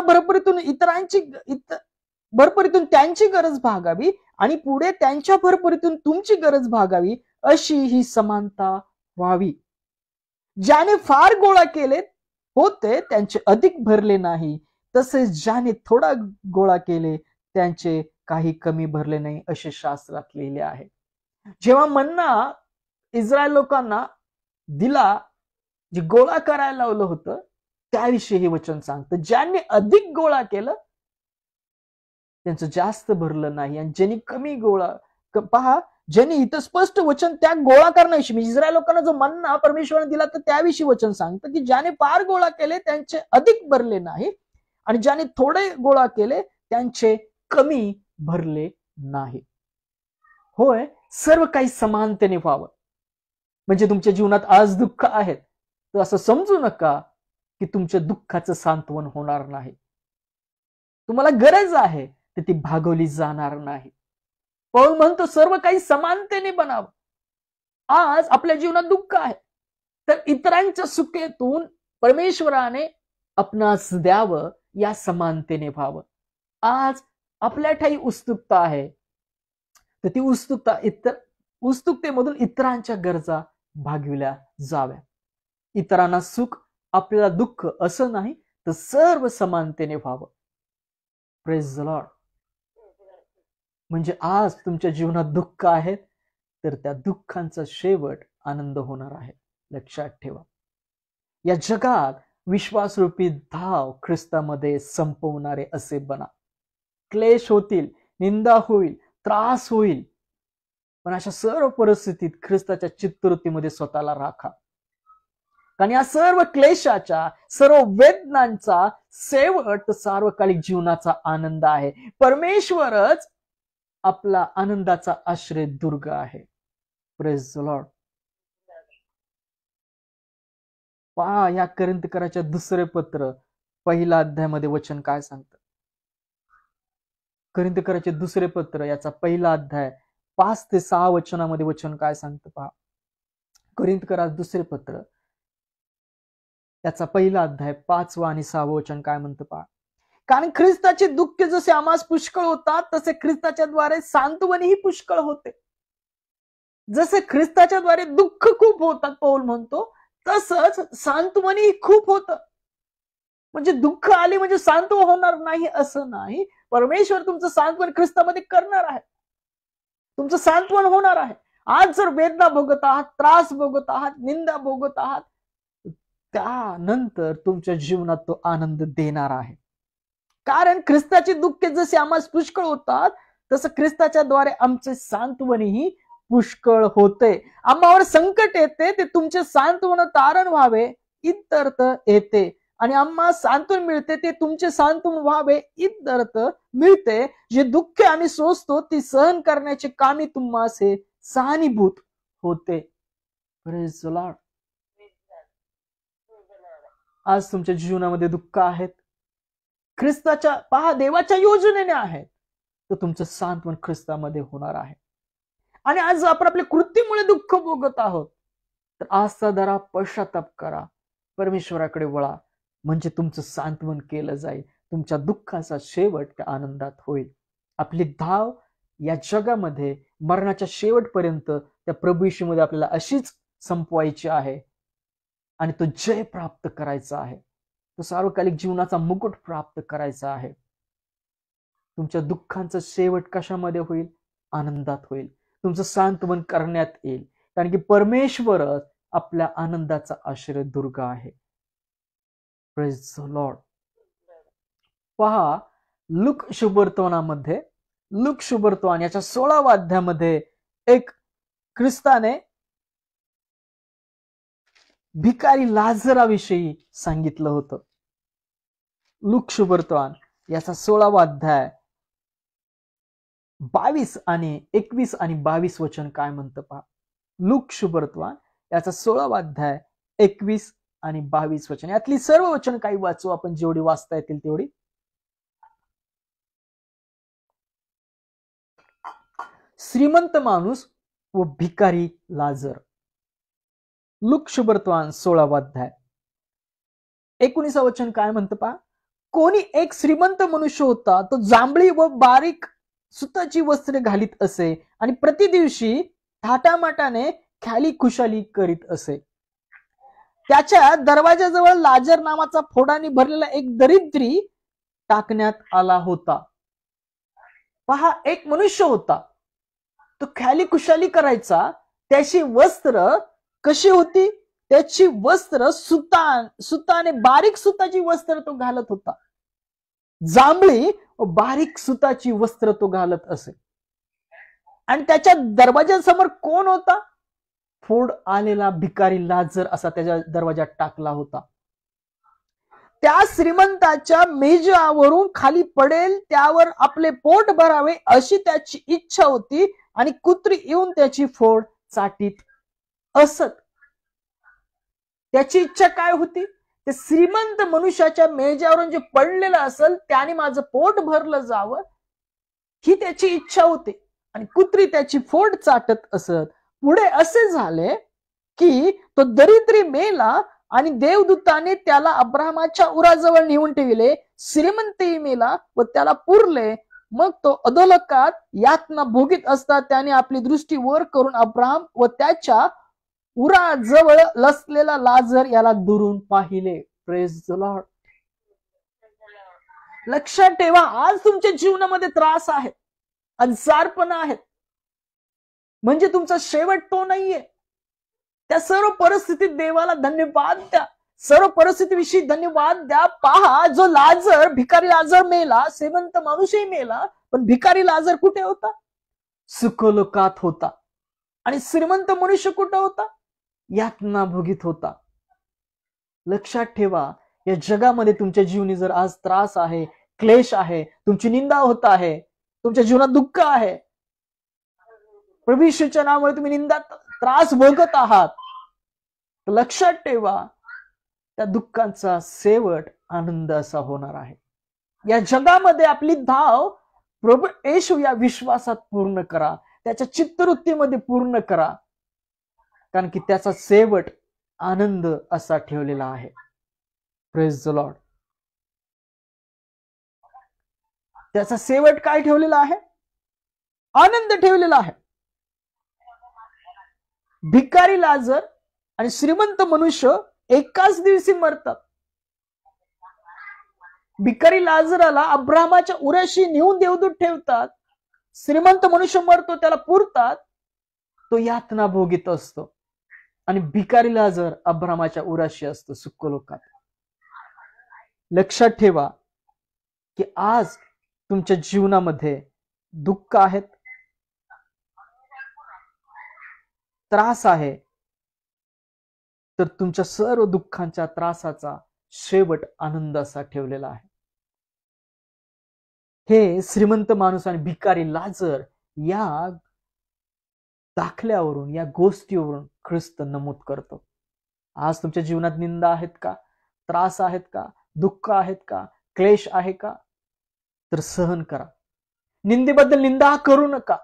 भरपरीतून त्यांची गरज भागावी आणि पुढे त्यांच्या भरपरीतून तुमची गरज भागावी, अशी ही समानता व्हावी. ज्याने फार गोळा केले होते त्यांचे अधिक भरले नाही, तसेच ज्याने थोडा गोळा केले त्यांचे काही कमी भरले नाही, असे शास्त्रात लिहिले आहे. जेव्हा मन्ना इस्रायल लोकांना दिला, जे गोळा करायला लावलं होतं, त्याविषयी हे वचन सांगतं, ज्यांनी अधिक गोळा केलं त्यांचं जास्त भरलं नाही, आणि ज्यांनी कमी गोळा, पहा, ज्यांनी इथं स्पष्ट वचन त्या गोळा करण्याविषयी, म्हणजे इस्रायल लोकांना जो मन्ना परमेश्वराने दिला, तर त्याविषयी वचन सांगतं की ज्याने फार गोळा केले त्यांचे अधिक भरले नाही, आणि ज्याने थोडे गोळा केले त्यांचे कमी भरले नाही. होय, सर्व काही समानतेने व्हावं. म्हणजे तुमच्या जीवनात आज दुःख आहेत, तर असं समजू नका की तुमच्या दुःखाचं सांत्वन होणार नाही. तुम्हाला गरज आहे, तर ती भागवली जाणार नाही. पौल म्हणतो सर्व काही समानतेने बनावं. आज आपल्या जीवनात दुःख आहे, तर इतरांच्या सुखेतून परमेश्वराने आपणास द्यावं, या समानतेने व्हावं. आज आपल्या ठाई उत्सुकता आहे, तर ती उत्सुकतेमधून इतरांच्या गरजा भागविल्या जाव्या. इतरांना सुख, आपल्याला दुःख असं नाही, तर सर्व समानतेने व्हावं. Praise the Lord. म्हणजे आज तुमच्या जीवनात दुःख आहेत, तर त्या दुःखांचा शेवट आनंद होणार आहे. लक्षात ठेवा. या जगात विश्वासरूपी धाव ख्रिस्तामध्ये संपवणारे असे बना. क्लेश होतील, निंदा होईल, त्रास होईल, पण अशा सर्व परिस्थितीत ख्रिस्ताच्या चित्तवृत्तीमध्ये स्वतःला राखा. कारण या सर्व क्लेशाच्या, सर्व वेदनांचा शेवट सार्वकालिक जीवनाचा आनंद आहे. परमेश्वरच आपला आनंदाचा आश्रय दुर्ग आहे. Praise the Lord. पहा, या कोरिन्थीकराच्या दुसरे पत्र पहिल्या अध्यायामध्ये वचन काय सांगतं. कोरिन्थीकराचे दुसरे पत्र याचा पहिला अध्याय 5 ते 6 वचनामध्ये वचन काय सांगतं पहा. कोरिन्थीकराचे दुसरे पत्र याचा पहिला अध्याय 5 आणि 6 वचन काय म्हणतं पहा. कारण ख्रिस्ताचे दुःख जसे आम्हास पुष्कळ होतात, तसे ख्रिस्ताच्या द्वारे सांत्वनही पुष्कळ होते. जसे ख्रिस्ताच्या द्वारे दुःख खूप होतात पौल म्हणतो, तसंच सांत्वनही खूप होतं. म्हणजे दुःख आले म्हणजे सांत्वन होणार नाही असं नाही. परमेश्वर तुमचं सांत्वन ख्रिस्तामध्ये करणार आहे. तुमचं सांत्वन होणार आहे. आज जर वेदना भोगत आहात, त्रास भोगत आहात, निंदा भोगत आहात, त्यानंतर तुमच्या जीवनात तो आनंद देणार आहे. कारण ख्रिस्ताची दुःखे जसे आम्हाला पुष्कळ होतात, तसं ख्रिस्ताच्या द्वारे आमचे सांत्वनही पुष्कळ होते. आम्हावर संकट येते, ते तुमचे सांत्वन तारण व्हावे इत्यर्थ येते. आणि आम्हा सांत्वन मिळते, ते तुमचे सांत्वन व्हावे इत्यर्थ मिळते. जे दुःख आम्ही सोसतो ती सहन करण्याचे कामी तुम्हास हे सहानुभूत होते. Praise the Lord. आज तुमच्या जीवनामध्ये दुःख आहेत, ख्रिस्ताच्या पहा देवाच्या योजनेने आहेत, तर तुमचं सांत्वन ख्रिस्तामध्ये होणार आहे. आणि आज आपण आपल्या कृतीमुळे दुःख भोगत आहोत, तर आजचा जरा पश्चाताप करा, परमेश्वराकडे वळा, म्हणजे तुमचं सांत्वन केलं जाईल. तुमच्या दुःखाचा शेवट त्या आनंदात होईल. आपली धाव या जगामध्ये मरणाच्या शेवटपर्यंत त्या प्रभू येशूमध्ये आपल्याला अशीच संपवायची आहे. आणि तो जय प्राप्त करायचा आहे. तो सार्वकालिक जीवनाचा मुकुट प्राप्त करायचा आहे. तुमच्या दुःखांचा शेवट कशामध्ये होईल? आनंदात होईल. तुमचं सांत्वन करण्यात येईल. कारण की परमेश्वरच आपल्या आनंदाचा आश्रय दुर्ग आहे. Praise the Lord. पहा, लूक शुभवर्तमानामध्ये, लूक शुभवर्तमान याच्या 16व्या अध्यायामध्ये एक ख्रिस्ताने भिकारी लाजराविषयी सांगितलं होतं. लूक शुभवर्तमान याचा 16वा अध्याय 21 आणि 22 वचन काय म्हणतं पहा. लूक शुभवर्तमान याचा 16वा अध्याय 21 आणि 22 वचन. यातली सर्व वचन काही वाचू आपण, जेवढी वाचता येतील तेवढी. श्रीमंत माणूस व भिकारी लाजर. लूक शुभवर्तमान 16वा अध्याय 19 वचन काय म्हणतं पहा. कोणी एक श्रीमंत मनुष्य होता, तो जांभळी व बारीक सुताची वस्त्रे घालीत असे आणि प्रतिदिवशी थाटामाटाने ख्याली खुशाली करीत असे. त्याच्या दरवाजाजवळ लाजर नावाचा फोडाने भरलेला एक दरिद्री टाकण्यात आला होता. पहा, एक मनुष्य होता, तो ख्याली खुशाली करायचा. त्याची वस्त्र कशी होती? त्याची वस्त्र सुताने, बारीक सुताची वस्त्र तो घालत होता. जांभळी व बारीक सुताची वस्त्र तो घालत असे. आणि त्याच्या दरवाजासमोर कोण होता? फोड आलेला भिकारी लाजर असा त्याच्या दरवाजात टाकला होता. त्या श्रीमंताच्या मेजावरून खाली पडेल, त्यावर आपले पोट भरावे अशी त्याची इच्छा होती, आणि कुत्री येऊन त्याची फोड चाटीत असत. त्याची इच्छा काय होती? ते श्रीमंत मनुष्याच्या मेजावरून जे पडलेलं असेल त्याने माझं पोट भरलं जावं, ही त्याची इच्छा होती. आणि कुत्री त्याची फोड चाटत असत. पुढे असे झाले की तो दरिद्री मेला आणि देवदूताने त्याला अब्राहमाच्या उराजवळ नेऊन ठेवले. श्रीमंतही मेला व त्याला पुरले. मग तो अधोलोकात यातना भोगीत असता त्याने आपली दृष्टी वर करून अब्राहम व त्याच्या उराजवळ लसलेला लाजर याला दुरून पाहिले. Praise the Lord. लक्षात ठेवा, आज तुमच्या जीवनामध्ये त्रास आहेत, आजारपण आहेत, म्हणजे तुमचा शेवट तो नाहीये. त्या सर्व परिस्थितीत देवाला धन्यवाद द्या, सर्व परिस्थितीविषयी धन्यवाद द्या. पहा, जो लाजर, भिकारी लाजर मेला, श्रीमंत माणूसही मेला, पण भिकारी लाजर कुठे होता? सुखलोकात होता. आणि श्रीमंत मनुष्य कुठे होता? यातना भोगीत होता. लक्षात ठेवा, या जगामध्ये तुमच्या जीवनी जर आज त्रास आहे, क्लेश आहे, तुमची निंदा होत आहे, तुमच्या जीवनात दुःख आहे, प्रभू येशूच्या नावामुळे तुम्ही निंदा, त्रास भोगत आहात, तर लक्षात ठेवा, त्या दुःखांचा शेवट आनंद असा होणार आहे. या जगामध्ये आपली धाव प्रभू येशू या विश्वासात पूर्ण करा, त्याच्या चित्तवृत्तीमध्ये पूर्ण करा, कारण की त्याचा शेवट आनंद असा ठेवलेला आहे. Praise the Lord. त्याचा शेवट काय ठेवलेला आहे? आनंद ठेवलेला आहे. भिकारी लाजर आणि श्रीमंत मनुष्य एकाच दिवशी मरतात. भिकारी लाजराला अब्राहमाच्या उराशी नेऊन देवदूत ठेवतात. श्रीमंत मनुष्य मरतो, त्याला पुरतात, तो यातना भोगीत असतो. आणि भिकारी लाजर अब्राहमाच्या उराशी असतो, सुखलोकात. लक्षात ठेवा की आज तुमच्या जीवनामध्ये दुःख आहेत, त्रास आहे, तर तुमच्या सर्व दुःखांच्या, त्रासाचा शेवट आनंद असा ठेवलेला आहे. हे श्रीमंत माणूस आणि भिकारी लाजर या दाखल्यावरून, या गोष्टीवरून ख्रिस्त नमूद करतो. आज तुमच्या जीवनात निंदा आहेत का? त्रास आहेत का? दुःख आहेत का? क्लेश आहे का? तर सहन करा. निंदेबद्दल निंदा करू नका,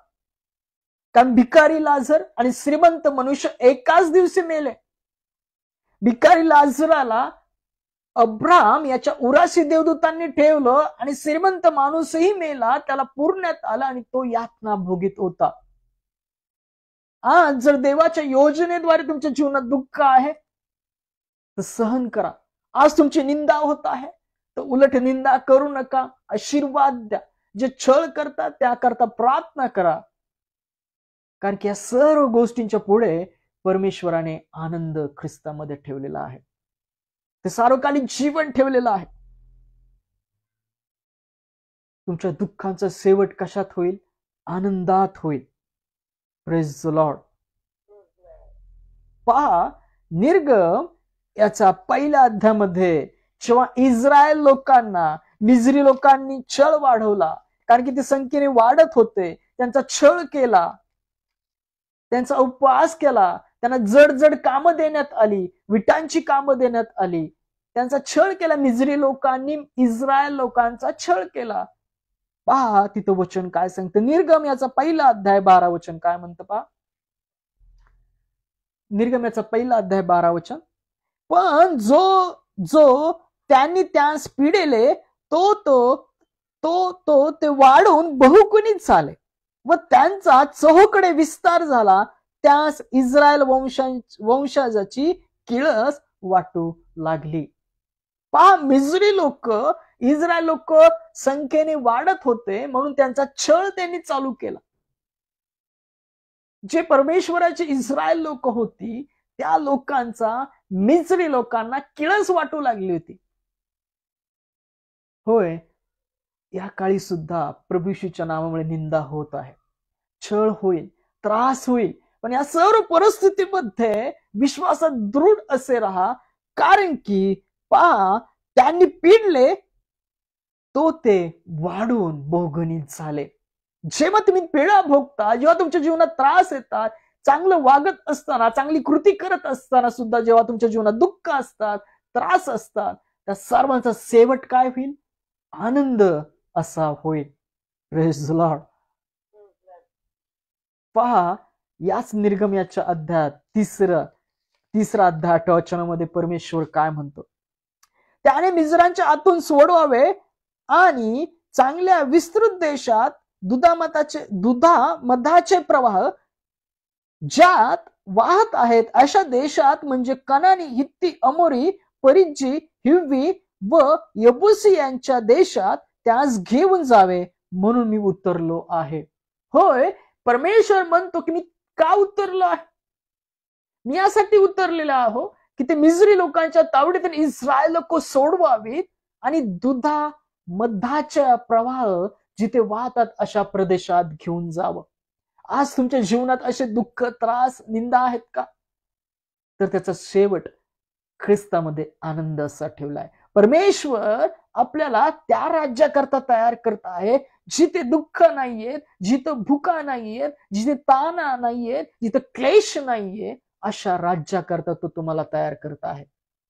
कारण भिकारी लाजर आणि श्रीमंत मनुष्य एकाच दिवशी मेले. भिकारी लाजराला अब्राहम याच्या उराशी देवदूतांनी ठेवलं आणि श्रीमंत माणूसही मेला, त्याला पुरण्यात आला आणि तो यातना भोगीत होता. आज जर देवाच्या योजनेद्वारे तुमच्या जीवनात दुःख आहे तर सहन करा. आज तुमची निंदा होत आहे तर उलट निंदा करू नका, आशीर्वाद द्या. जे छळ करतात त्याकरता प्रार्थना करा, कारण की या सर्व गोष्टींच्या पुढे परमेश्वराने आनंद ख्रिस्तामध्ये ठेवलेला आहे, ते सार्वकालिक जीवन ठेवलेलं आहे. तुमच्या दुःखांचा शेवट कशात होईल? आनंदात होईल. Praise the Lord. पहा, निर्गम याचा पहिल्या अध्यायामध्ये जेव्हा इस्रायल लोकांना मिस्री लोकांनी छळ वाढवला, कारण की ते संख्येने वाढत होते, त्यांचा छळ केला, त्यांचा उपवास केला, त्यांना जड जड कामं देण्यात आली, विटांची कामं देण्यात आली, त्यांचा छळ केला. मिस्री लोकांनी इस्रायल लोकांचा छळ केला. पहा तिथं वचन काय सांगतं. निर्गम याचा पहिला अध्याय 12 वचन काय म्हणतं पहा. निर्गम याचा पहिला अध्याय 12 वचन. पण जो जो त्यांनी त्यास पिडेले तो तो तो तो ते वाढून बहुगुणित झाले व त्यांचा चहूकडे विस्तार झाला, त्यास इस्रायल वंशाची किळस वाटू लागली. पहा, मिस्री लोक, इस्रायल लोक संख्येने वाढत होते म्हणून त्यांचा छळ त्यांनी चालू केला. जे परमेश्वराचे इस्रायल लोक होती त्या लोकांचा मिस्री लोकांना किळस वाटू लागली होती. होय, या काळी सुद्धा प्रभू येशूच्या नावामुळे निंदा होत आहे, छळ होईल, त्रास होईल, पण या सर्व परिस्थितीमध्ये विश्वासात दृढ असे राहा, कारण की पहा, त्यांनी पिडले तो ते वाढून बहुगुणित झाले. जेव्हा तुम्ही पीडा भोगता, जेव्हा तुमच्या जीवनात त्रास येतात, चांगलं वागत असताना, चांगली कृती करत असताना सुद्धा जेव्हा तुमच्या जीवनात दुःख असतात, त्रास असतात, त्या सर्वांचा शेवट काय होईल? आनंद असा होईल. Praise the Lord. पहा, याच निर्गम याच्या अध्यायात तिसरा अध्याय 8 वचनामध्ये परमेश्वर काय म्हणतो. त्याने मिस्रांच्या आतून सोडवावे आणि चांगल्या विस्तृत देशात दुधामधाचे प्रवाह ज्यात वाहत आहेत अशा देशात, म्हणजे कनानी, हित्ती, अमोरी, परिज्जी, हिव्वी व यबुसी यांच्या देशात त्यास घेऊन जावे म्हणून मी उतरलो आहे. होय, परमेश्वर म्हणतो की मी का उतरलो आहे? मी यासाठी उतरलेला आहो की ते मिस्री लोकांच्या तावडीतून इस्रायल लोक सोडवावीत आणि दुधा मधाच्या प्रवाह जिथे वाहतात अशा प्रदेशात घेऊन जावं. आज तुमच्या जीवनात असे दुःख, त्रास, निंदा आहेत का? तर त्याचा शेवट ख्रिस्तामध्ये आनंद असा ठेवलाय. परमेश्वर आपल्याला त्या राज्याकरता तयार करत आहे जिथे दुःख नाहीये, जिथं भुका नाहीये, जिथे ताणा नाहीये, जिथं क्लेश नाहीये, अशा राज्याकरता तो तुम्हाला तयार करत आहे.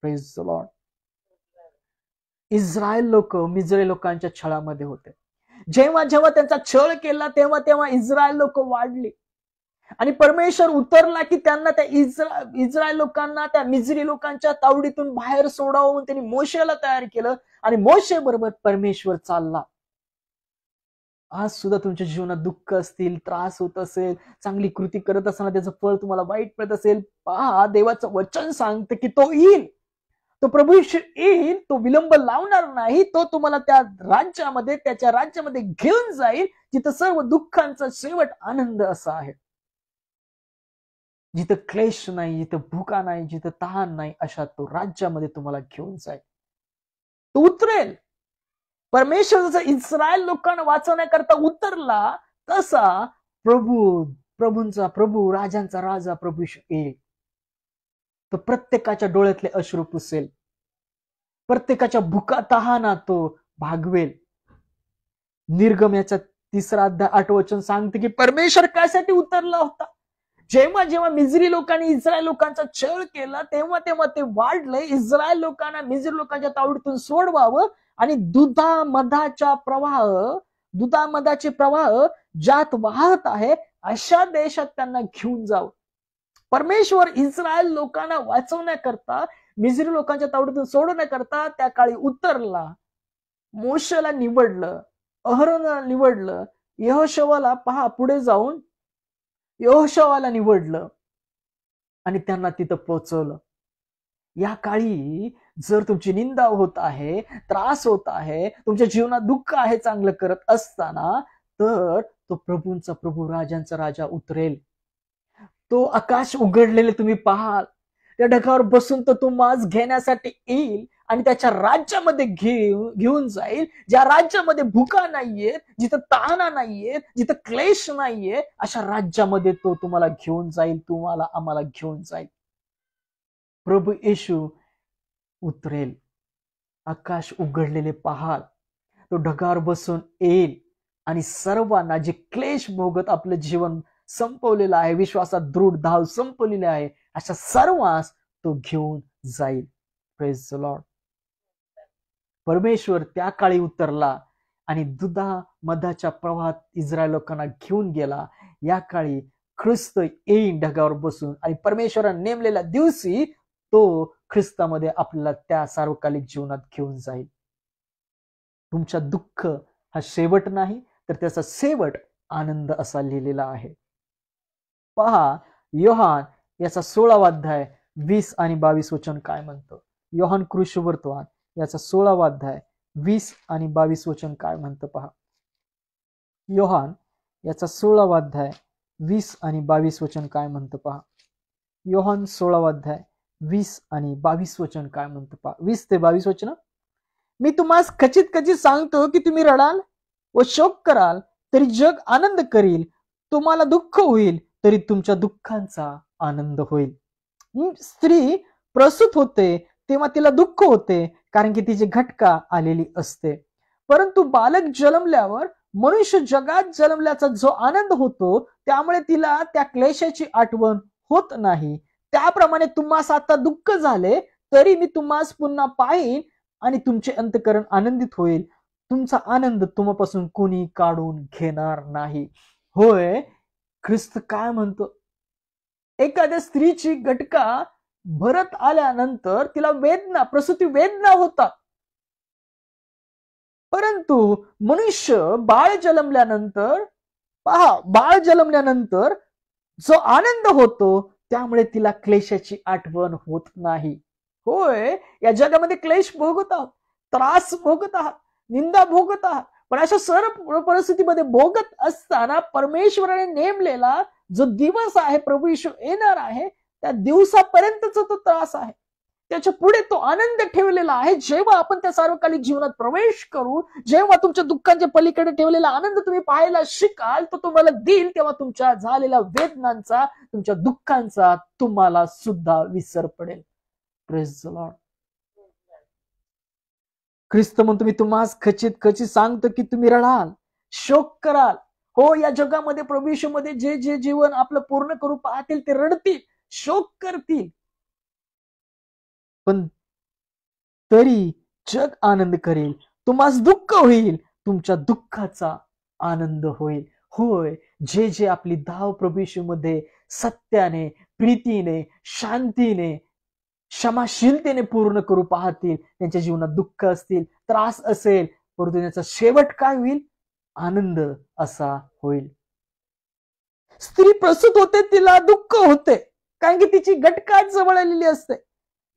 Praise the Lord. इस्रायल लोक मिस्री लोकांच्या छळामध्ये होते. जेव्हा जेव्हा त्यांचा छळ केला तेव्हा तेव्हा इस्रायल लोक वाढली आणि परमेश्वर उतरला की त्यांना त्या इस्रायल लोकांना त्या मिस्री लोकांच्या तावडीतून बाहेर सोडावून त्यांनी मोशेला तयार केलं आणि मोशे बरोबर परमेश्वर चालला. आज सुद्धा तुमच्या जीवनात दुःख असतील, त्रास होत असेल, चांगली कृती करत असताना त्याचं फळ तुम्हाला वाईट पडत असेल, पहा, देवाचं वचन सांगतं की तो येईल, तो प्रभू येईल, तो विलंब लावणार नाही, तो तुम्हाला त्या राज्यामध्ये, त्याच्या राज्यामध्ये घेऊन जाईल जिथं सर्व दुःखांचा शेवट आनंद असा आहे, जिथं क्लेश नाही, जिथं भुका नाही, जिथं तहान नाही, अशा तो राज्यामध्ये तुम्हाला घेऊन जाईल. तो उतरेल. परमेश्वर जसं इस्रायल लोकांना वाचवण्याकरता उतरला तसा प्रभू राजांचा राजा प्रभू येईल. तो प्रत्येकाच्या डोळ्यातले अश्रू पुसेल, प्रत्येकाच्या भुका तहाना तो भागवेल. निर्गमनाचा 3 अध्याय 8 वचन सांगते की परमेश्वर कशासाठी उतरला होता? जेव्हा जेव्हा मिस्री लोकांनी इस्रायल लोकांचा छळ केला तेव्हा तेव्हा ते वाढले. इस्रायल लोकांना मिस्री लोकांच्या तावडीतून सोडवावं आणि दुधामधाचे प्रवाह ज्यात वाहत आहे अशा देशात त्यांना घेऊन जावं. परमेश्वर इस्रायल लोकांना वाचवण्याकरता, मिस्री लोकांच्या तावडीतून सोडवण्याकरता त्या काळी उतरला. मोशेला निवडलं, अहरोनला निवडलं, यहोशवाला पहा पुढे जाऊन यहोशवाला निवडलं आणि त्यांना तिथं पोहोचवलं. या काळी जर तुमची निंदा होत आहे, त्रास होत आहे, तुमच्या जीवनात दुःख आहे चांगलं करत असताना, तर तो प्रभू राजांचा राजा उतरेल. तो आकाश उघडलेले तुम्ही पाहाल, त्या ढगावर बसून तो तुम्हाला घेण्यासाठी येईल आणि त्याच्या राज्यामध्ये घेऊन जाईल, ज्या राज्यामध्ये भुका नाहीये, जिथं ताणा नाहीये, जिथं क्लेश नाहीये, अशा राज्यामध्ये तो तुम्हाला घेऊन जाईल, तुम्हाला आम्हाला घेऊन जाईल. प्रभू येशू उतरेल, आकाश उघडलेले पाहाल, तो ढगावर बसून येईल आणि सर्वांना जे क्लेश भोगत आपलं जीवन संपवलेलं आहे, विश्वासात दृढ धाव संपवलेली आहे, अशा सर्वांस तो घेऊन जाईल. Praise the Lord. परमेश्वर त्या काळी उतरला आणि दुधा मधाच्या प्रवाहात इस्रायल लोकांना घेऊन गेला. या काळी ख्रिस्त येईन ढगावर बसून आणि परमेश्वराने नेमलेल्या दिवशी तो ख्रिस्तामध्ये आपल्याला त्या सार्वकालिक जीवनात घेऊन जाईल. तुमच्या दुःख हा शेवट नाही, तर त्याचा शेवट आनंद असा लिहिलेला आहे. पहा, योहान याचा 16वा अध्याय 20 आणि 22 वचन काय म्हणतं. योहान कृष्णवर्तमान याचा 16वा अध्याय 20 आणि 22 वचन काय म्हणतं पहा. योहान याचा 16वा अध्याय 20 आणि 22 वचन काय म्हणतं पहा. योहान 16वा अध्याय 20 आणि 22 वचन काय म्हणतं पहा. 20 ते 22 वचन. मी तुम्हाला खचित सांगतो की तुम्ही रडाल व शोक कराल तरी जग आनंद करील, तुम्हाला दुःख होईल तरी तुमच्या दुःखांचा आनंद होईल. स्त्री प्रसूत होते तेव्हा तिला दुःख होते, कारण की तिची घटका आलेली असते, परंतु बालक जन्मल्यावर मनुष्य जगात जन्मल्याचा जो आनंद होतो त्यामुळे तिला त्या क्लेशाची आठवण होत नाही. त्याप्रमाणे तुम्हास आता दुःख झाले तरी मी तुम्हास पुन्हा पाहीन आणि तुमचे अंतःकरण आनंदित होईल. तुमचा आनंद तुम्हापासून कोणी काढून घेणार नाही. होय, ख्रिस्त काय म्हणतो, एखाद्या स्त्रीची घटका भरत आल्यानंतर तिला वेदना, प्रसूती वेदना होता, परंतु मनुष्य बाळ जन्मल्यानंतर जो आनंद होतो त्यामुळे तिला क्लेशाची आठवण होत नाही. होय, या जगामध्ये क्लेश भोगत आहोत, त्रास भोगत आहात, निंदा भोगत आहात. पण अशा सर्व परिस्थितीमध्ये भोगत असताना परमेश्वराने नेमलेला जो दिवस आहे, प्रभू येशू येणार आहे, त्या दिवसापर्यंतचा तो त्रास आहे. त्याच्या पुढे तो आनंद ठेवलेला आहे. जेव्हा आपण त्या सार्वकालिक जीवनात प्रवेश करू, जेव्हा तुमच्या दुःखांच्या पलीकडे ठेवलेला आनंद तुम्ही पाहायला शिकाल, तो तुम्हाला देईल. तेव्हा तुमच्या झालेल्या वेदनांचा, तुमच्या दुःखांचा तुम्हाला सुद्धा विसर पडेल. Praise the Lord. ख्रिस्त म्हणतो, मी तुम्हास खचित खचित सांगतो की तुम्ही रडाल, शोक कराल. हो, या जगामध्ये प्रभू येशूमध्ये जे जे जीवन आपलं पूर्ण करू पाहतील ते रडतील, शोक करतील. पण तरी जग आनंद करेल. तुम्हास दुःख होईल, तुमच्या दुःखाचा आनंद होईल. होय, जे जे आपली धाव प्रभू येशूमध्ये सत्याने, प्रीतीने, शांतीने, क्षमाशीलतेने पूर्ण करू पाहतील, त्यांच्या जीवनात दुःख असतील, त्रास असेल, परंतु त्याचा शेवट काय होईल? आनंद असा होईल. स्त्री प्रसूत होते, तिला दुःख होते, कारण की तिची घटकाच जवळ आलेली असते.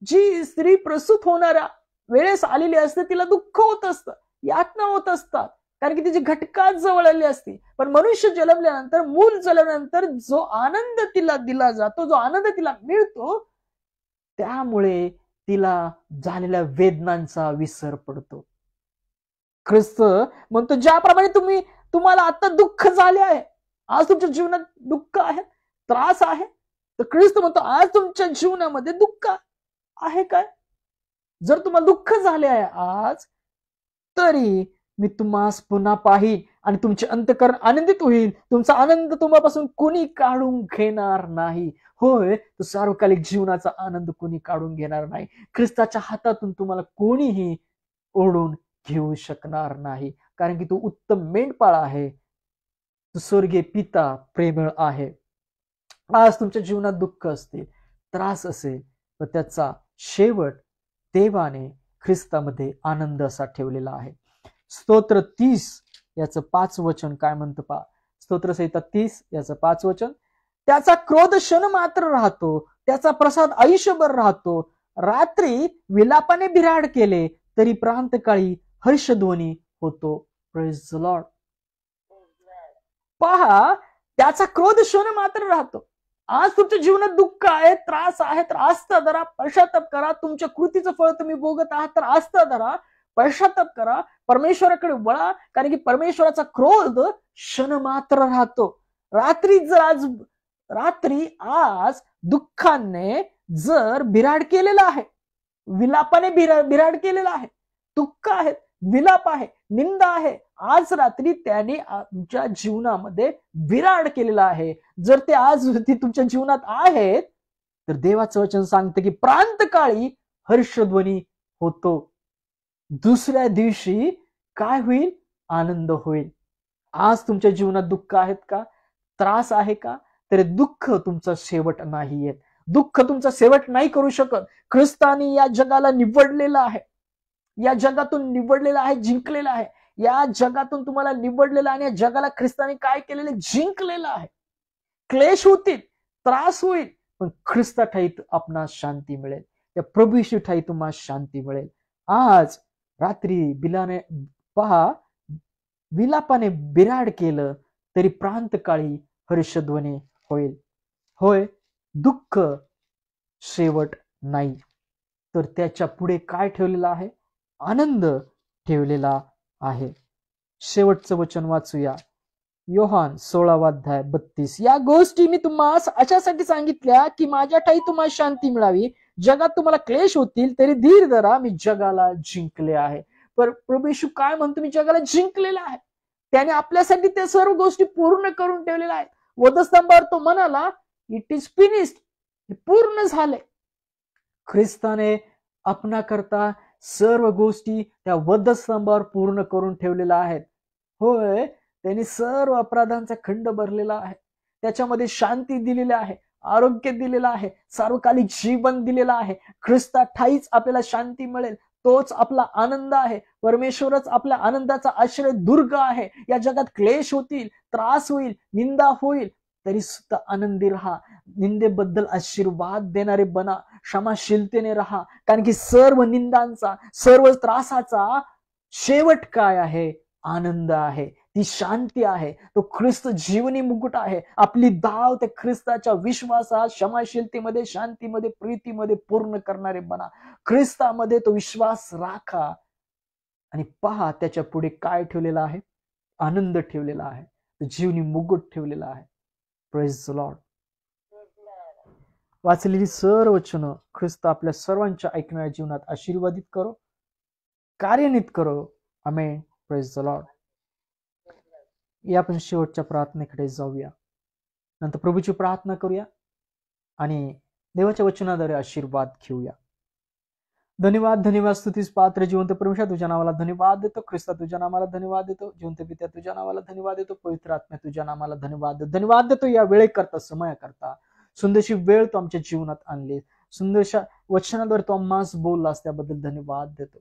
जी स्त्री प्रसूत होणाऱ्या वेळेस आलेली असते, तिला दुःख होत असतं, यातना होत असतात, कारण की तिची घटकाच जवळ आलेली असते. पण मनुष्य जन्मल्यानंतर, मूल जन्मल्यानंतर जो आनंद तिला दिला जातो, जो आनंद तिला मिळतो, त्यामुळे तिला झालेल्या वेदनांचा विसर पडतो. ख्रिस्त म्हणतो, ज्याप्रमाणे तुम्हाला आता दुःख झाले आहे, आज तुमच्या जीवनात दुःख आहे, त्रास आहे, तर ख्रिस्त म्हणतो आज तुमच्या जीवनामध्ये दुःख आहे काय? जर तुम्हाला दुःख झाले आहे आज, तरी मी तुम्हास पुन्हा पाहीन आणि तुमचे अंतःकरण आनंदित होईल. तुमचा आनंद तुम्हापासून कोणी काढून घेणार नाही. होय, तो सार्वकालिक जीवनाचा आनंद कोणी काढून घेणार नाही. ख्रिस्ताच्या हातातून तुम्हाला कोणीही ओढून घेऊ शकणार नाही, कारण की तो उत्तम मेंढपाळ आहे, तो स्वर्गीय पिता प्रेमळ आहे. आज तुमच्या जीवनात दुःख असतील, त्रास असेल, तर त्याचा शेवट देवाने ख्रिस्तामध्ये आनंद असा ठेवलेला आहे. स्तोत्र 30 याचं 5 वचन काय म्हणतं पहा. स्तोत्रसंहिता 30 याचं 5 वचन, त्याचा क्रोध क्षण मात्र राहतो, त्याचा प्रसाद आयुष्यभर राहतो. रात्री विलापाने बिराड केले, तरी प्रांतकाळी हर्षध्वनी होतो. Praise the Lord. पहा, त्याचा क्रोध क्षण मात्र राहतो. आज तुमच्या जीवनात दुःख आहे, त्रास आहे, तर आस्था धरा, पश्चाताप करा. तुमच्या कृतीचं फळ तुम्ही भोगत आहात, तर आस्था धरा, पश्चाताप करा, परमेश्वराकडे वळा, कारण की परमेश्वराचा क्रोध क्षण मात्र राहतो. रात्री आज दुःखाने जर बिराड केलेला आहे, विलापाने बिराड केलेला आहे, दुःख आहे, विलाप आहे, निंदा आहे, आज रात्री त्याने तुमच्या जीवनामध्ये बिराड केलेला आहे. जर ते आज तुमच्या जीवनात आहेत, तर देवाचं वचन सांगतं की प्रांतकाळी हर्षध्वनी होतो. दुसऱ्या दिवशी काय होईल? आनंद होईल. आज तुमच्या जीवनात दुःख आहेत का? त्रास आहे का? तर दुःख तुमचा शेवट नाही येत. दुःख तुमचा शेवट नाही करू शकत. ख्रिस्तानी या जगाला निवडलेलं आहे, या जगातून निवडलेलं आहे, जिंकलेलं आहे. या जगातून तुम्हाला निवडलेलं आणि या जगाला ख्रिस्ताने काय केलेलं? जिंकलेलं आहे. क्लेश होतील, त्रास होईल, पण ख्रिस्ता ठाईत आपणास शांती मिळेल. त्या प्रभू येशू ठाई तुम्हाला शांती मिळेल. आज रात्री विलापाने बिराड केलं, तरी प्रांतकाळी हर्षध्वनी होईल. होय, दुःख शेवट नाही, तर त्याच्या पुढे काय ठेवलेलं आहे? आनंद ठेवलेला आहे. शेवटचं वचन वाचूया. योहान 16:32. या गोष्टी मी तुम्हास अशासाठी सांगितल्या की माझ्या ठाई तुम्हाला शांती मिळावी. जगात तुम्हाला क्लेश होतील, तरी धीर धरा, मी जगाला जिंकले आहे. पर प्रभू येशू काय म्हणतो? मी जगाला जिंकलेला आहे. त्याने आपल्यासाठी त्या सर्व गोष्टी पूर्ण करून ठेवलेल्या आहेत. वधस्तंभावर तो म्हणाला, इट इज फिनिश्ड, पूर्ण झाले. ख्रिस्ताने आपणा करता सर्व गोष्टी त्या वधस्तंभावर पूर्ण करून ठेवलेल्या आहेत. होय, त्यांनी सर्व अपराधांचा खंड भरलेला आहे, त्याच्यामध्ये शांती दिलेली आहे, आरोग्य दिलेलं आहे, सार्वकालिक जीवन दिलेलं आहे. ख्रिस्ता ठाईच आपल्याला शांती मिळेल, तोच आपला आनंद आहे. परमेश्वरच आपल्या आनंदाचा आश्रय दुर्ग आहे. या जगात क्लेश होतील, त्रास होईल, निंदा होईल, तरी सुद्धा आनंदी राहा. निंदेबद्दल आशीर्वाद देणारे बना, क्षमाशीलतेने राहा, कारण की सर्व निंदांचा, सर्व त्रासाचा शेवट काय आहे? आनंद आहे, ती शांती आहे, तो ख्रिस्त जीवनी मुकुट आहे. आपली धाव त्या ख्रिस्ताच्या विश्वासात, क्षमाशीलतेमध्ये, शांतीमध्ये, प्रीतीमध्ये पूर्ण करणारे बना. ख्रिस्तामध्ये तो विश्वास राखा आणि पहा त्याच्या पुढे काय ठेवलेला आहे? आनंद ठेवलेला आहे, तो जीवनी मुकुट ठेवलेला आहे. Praise the Lord. वाचलेली सर्व वचनं ख्रिस्त आपल्या सर्वांच्या ऐकणाऱ्या जीवनात आशीर्वादित करो, कार्यान्वित करो. आमेन. Praise the lord. या आपण शेवटच्या प्रार्थनेकडे जाऊया, नंतर प्रभूची प्रार्थना करूया आणि देवाच्या वचनाद्वारे आशीर्वाद घेऊया. धन्यवाद, धन्यवाद, स्तुतीस पात्र जिवंत परमेश्वर तुझ्या नावाला धन्यवाद देतो. ख्रिस्ता तुझ्या नावाला धन्यवाद देतो. जिवंत पित्या तुझ्या नावाला धन्यवाद देतो. पवित्र आत्मा तुझ्या नावाला धन्यवाद देतो. या वेळेकरता, समयाकरता सुंदरशी वेळ तू आमच्या जीवनात आणली, सुंदरशा वचनाद्वारे तू आम्हास बोललास, त्याबद्दल धन्यवाद देतो.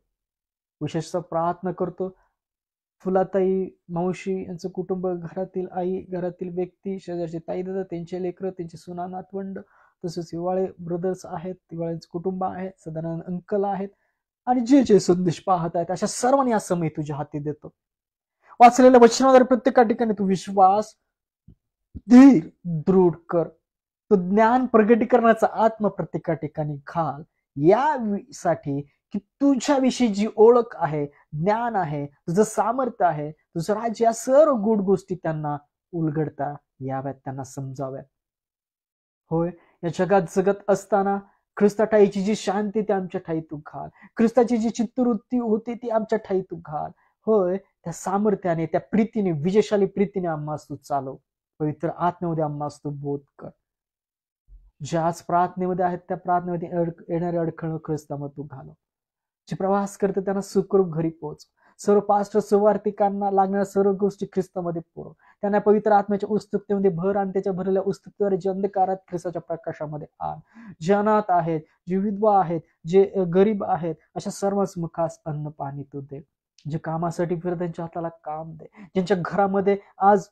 विशेषतः प्रार्थना करतो फुलाताई मावशी यांचं कुटुंब, घरातील आई, घरातील व्यक्ती, शेजारचे ताई दादा, त्यांचे लेकरं, त्यांचे सुना नातवंड, तसेच हिवाळे ब्रदर्स आहेत, हिवाळ्यांचे कुटुंब आहे, सदानंद अंकल आहेत आणि जे जे संदेश पाहत आहेत, अशा सर्वांनी या समय तुझ्या हाती देतो. वाचलेल्या वचनाद्वारे प्रत्येका ठिकाणी तू विश्वास धीर दृढ कर, तो ज्ञान प्रगटीकरणाचा आत्मा प्रत्येका ठिकाणी घाल, यासाठी की तुझ्याविषयी जी ओळख आहे, ज्ञान आहे, तुझं सामर्थ्य आहे, तुझं राज्य, या सर्व गुड गोष्टी त्यांना उलगडता याव्यात, त्यांना समजाव्यात. होय, या जगात जगत असताना ख्रिस्ताठाईची जी शांती ती आमच्या ठाई तू घाल, ख्रिस्ताची जी चित्तवृत्ती होती ती आमच्या ठाई तू घाल. होय, त्या सामर्थ्याने, त्या प्रीतीने, विजयशाली प्रीतीने आम्हास तू चालव. पवित्र आत्म्यामध्ये आम्हास तू बोध कर. ज्याच प्रार्थनेमध्ये आहेत त्या प्रार्थनेमध्ये येणारे अडखळ ख्रिस्तामध्ये तू घालव. जे प्रवास करते त्यांना सुखरूप घरी पोहोच. सर्व पास्टर सुवार्तिकांना लागणाऱ्या सर्व गोष्टी ख्रिस्तामध्ये पुरव. त्यांना पवित्र आत्म्याच्या उत्सुकतेमध्ये भर आणि त्याच्या भरलेल्या उत्सुकतेद्वारे जे अंधकारात ख्रिस्ताच्या प्रकाशामध्ये आण. जे अनाथ आहेत, जे विधवा आहेत, जे गरीब आहेत, अशा सर्वच मुखास अन्न पाणी तू दे. जे कामासाठी फिरत त्यांच्या हाताला काम दे. ज्यांच्या घरामध्ये आज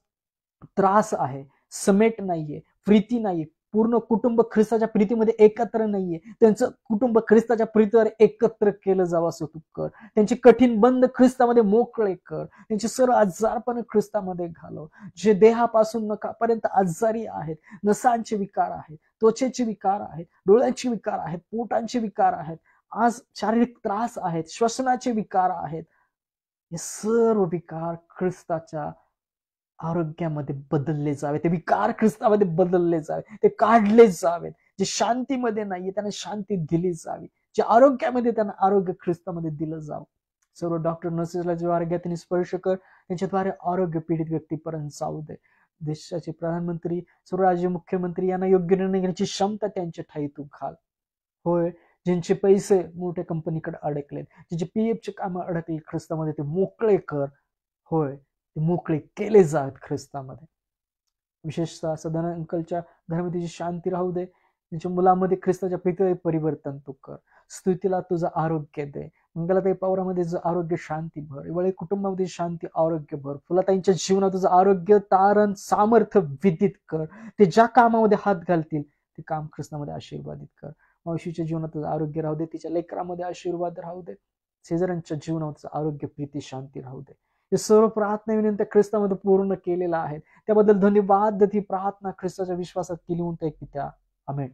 त्रास आहे, समेट नाहीये, प्रीती नाहीये, पूर्ण कुटुंब ख्रिस्ताच्या प्रीतीमध्ये एकत्र नाहीये, त्यांचं कुटुंब ख्रिस्ताच्या प्रीतीवर एकत्र केलं जावं असं तू कर. त्यांचे कठीण बंध ख्रिस्तामध्ये मोकळे कर. त्यांचे सर्व आजारपण ख्रिस्तामध्ये घालव. जे देहापासून नखापर्यंत आजारी आहेत, नसांचे विकार आहेत, त्वचेचे विकार आहेत, डोळ्यांचे विकार आहेत, पोटांचे विकार आहेत, आज शारीरिक त्रास आहेत, श्वसनाचे विकार आहेत, हे सर्व विकार ख्रिस्ताच्या आरोग्यामध्ये बदलले जावे. ते विकार ख्रिस्तामध्ये बदलले जावे, ते काढले जावेत. जे शांतीमध्ये नाहीये त्यांना शांती दिली जावी. जे आरोग्यामध्ये त्यांना आरोग्य ख्रिस्तामध्ये दिलं जावं. सर्व डॉक्टर नर्सेसला जे आरोग्याने स्पर्श कर, त्यांच्याद्वारे आरोग्य पीडित व्यक्तीपर्यंत जाऊ दे. देशाचे प्रधानमंत्री, सर्व राज्य मुख्यमंत्री यांना योग्य निर्णय घेण्याची क्षमता त्यांच्या ठाई तू घाल. होय, ज्यांचे पैसे मोठ्या कंपनीकडे अडकलेत, ज्यांचे पीएफचे कामं अडकले ख्रिस्तामध्ये, ते मोकळे कर. होय, मोकळे केले जावेत ख्रिस्तामध्ये. विशेषतः सदानंद अंकलच्या घरामध्ये जी शांती राहू दे. त्यांच्या मुलामध्ये ख्रिस्ताच्या प्रीतीचे परिवर्तन तू कर. स्तुतीला तुझं आरोग्य दे. मंगलाताई पवारामध्ये तुझं आरोग्य शांती भर. इवाळे कुटुंबामध्ये शांती आरोग्य भर. फुलाताईंच्या जीवनात तुझं आरोग्य, तारण, सामर्थ्य विदित कर. ते ज्या कामामध्ये हात घालतील ते काम ख्रिस्तामध्ये आशीर्वादित कर. मावशीच्या जीवनात तुझं आरोग्य राहू दे. तिच्या लेकरामध्ये आशीर्वाद राहू दे. शेजाऱ्यांच्या जीवनात तुझं आरोग्य, प्रीती, शांती राहू दे. हे सर्व प्रार्थना विनंती ख्रिस्तामध्ये पूर्ण केलेला आहे, त्याबद्दल धन्यवाद. ती प्रार्थना ख्रिस्ताच्या विश्वासात केली म्हणते पित्या. आमेन.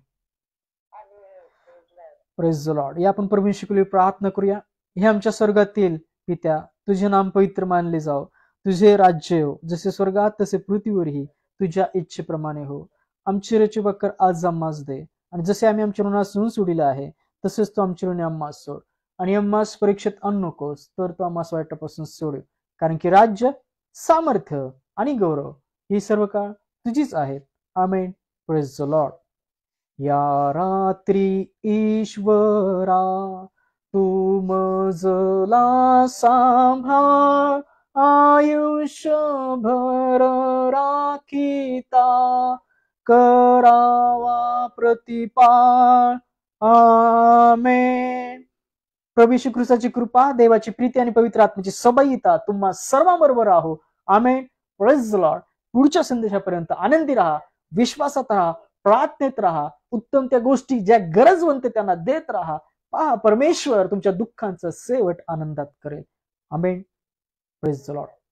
Praise the lord. या आपण प्रभू शिकवलेली प्रार्थना करूया. हे आमच्या स्वर्गातील पित्या, तुझे नाम पवित्र मानले जाओ, तुझे राज्य हो, जसे स्वर्गात तसे पृथ्वीवरही तुझ्या इच्छेप्रमाणे हो. आमची रोजची भाकर आज आम्हास दे, आणि जसे आम्ही आमच्या ऋणास ऋण सोडिले आहे तसेच तू आमचे ऋण आम्हास सोड, आणि आम्हास परीक्षेत आणू नकोस, तर तू आम्हास वाईटापासून सोड. कारण की राज्य, सामर्थ्य आणि गौरव ही सर्व काळ तुझीच आहेत. आमेन. Praise the lord. या रात्री ईश्वरा तू मजला सांभाळ, आयुष्यभर राखीता करावा प्रतिपाळ. आमेन. प्रभू येशू ख्रिस्ताची कृपा, देवाची प्रीती आणि पवित्र आत्म्याची सबईता तुम्हा सर्वांबरोबर राहो. आमेन. Praise the lord. पुढच्या संदेशापर्यंत आनंदी राहा, विश्वासात राहा, प्रार्थनेत राहा, उत्तम त्या गोष्टी ज्या गरजवंत त्यांना देत राहा. पहा, परमेश्वर तुमच्या दुःखांचा शेवट आनंदात करेल. आमेन. Praise the Lord.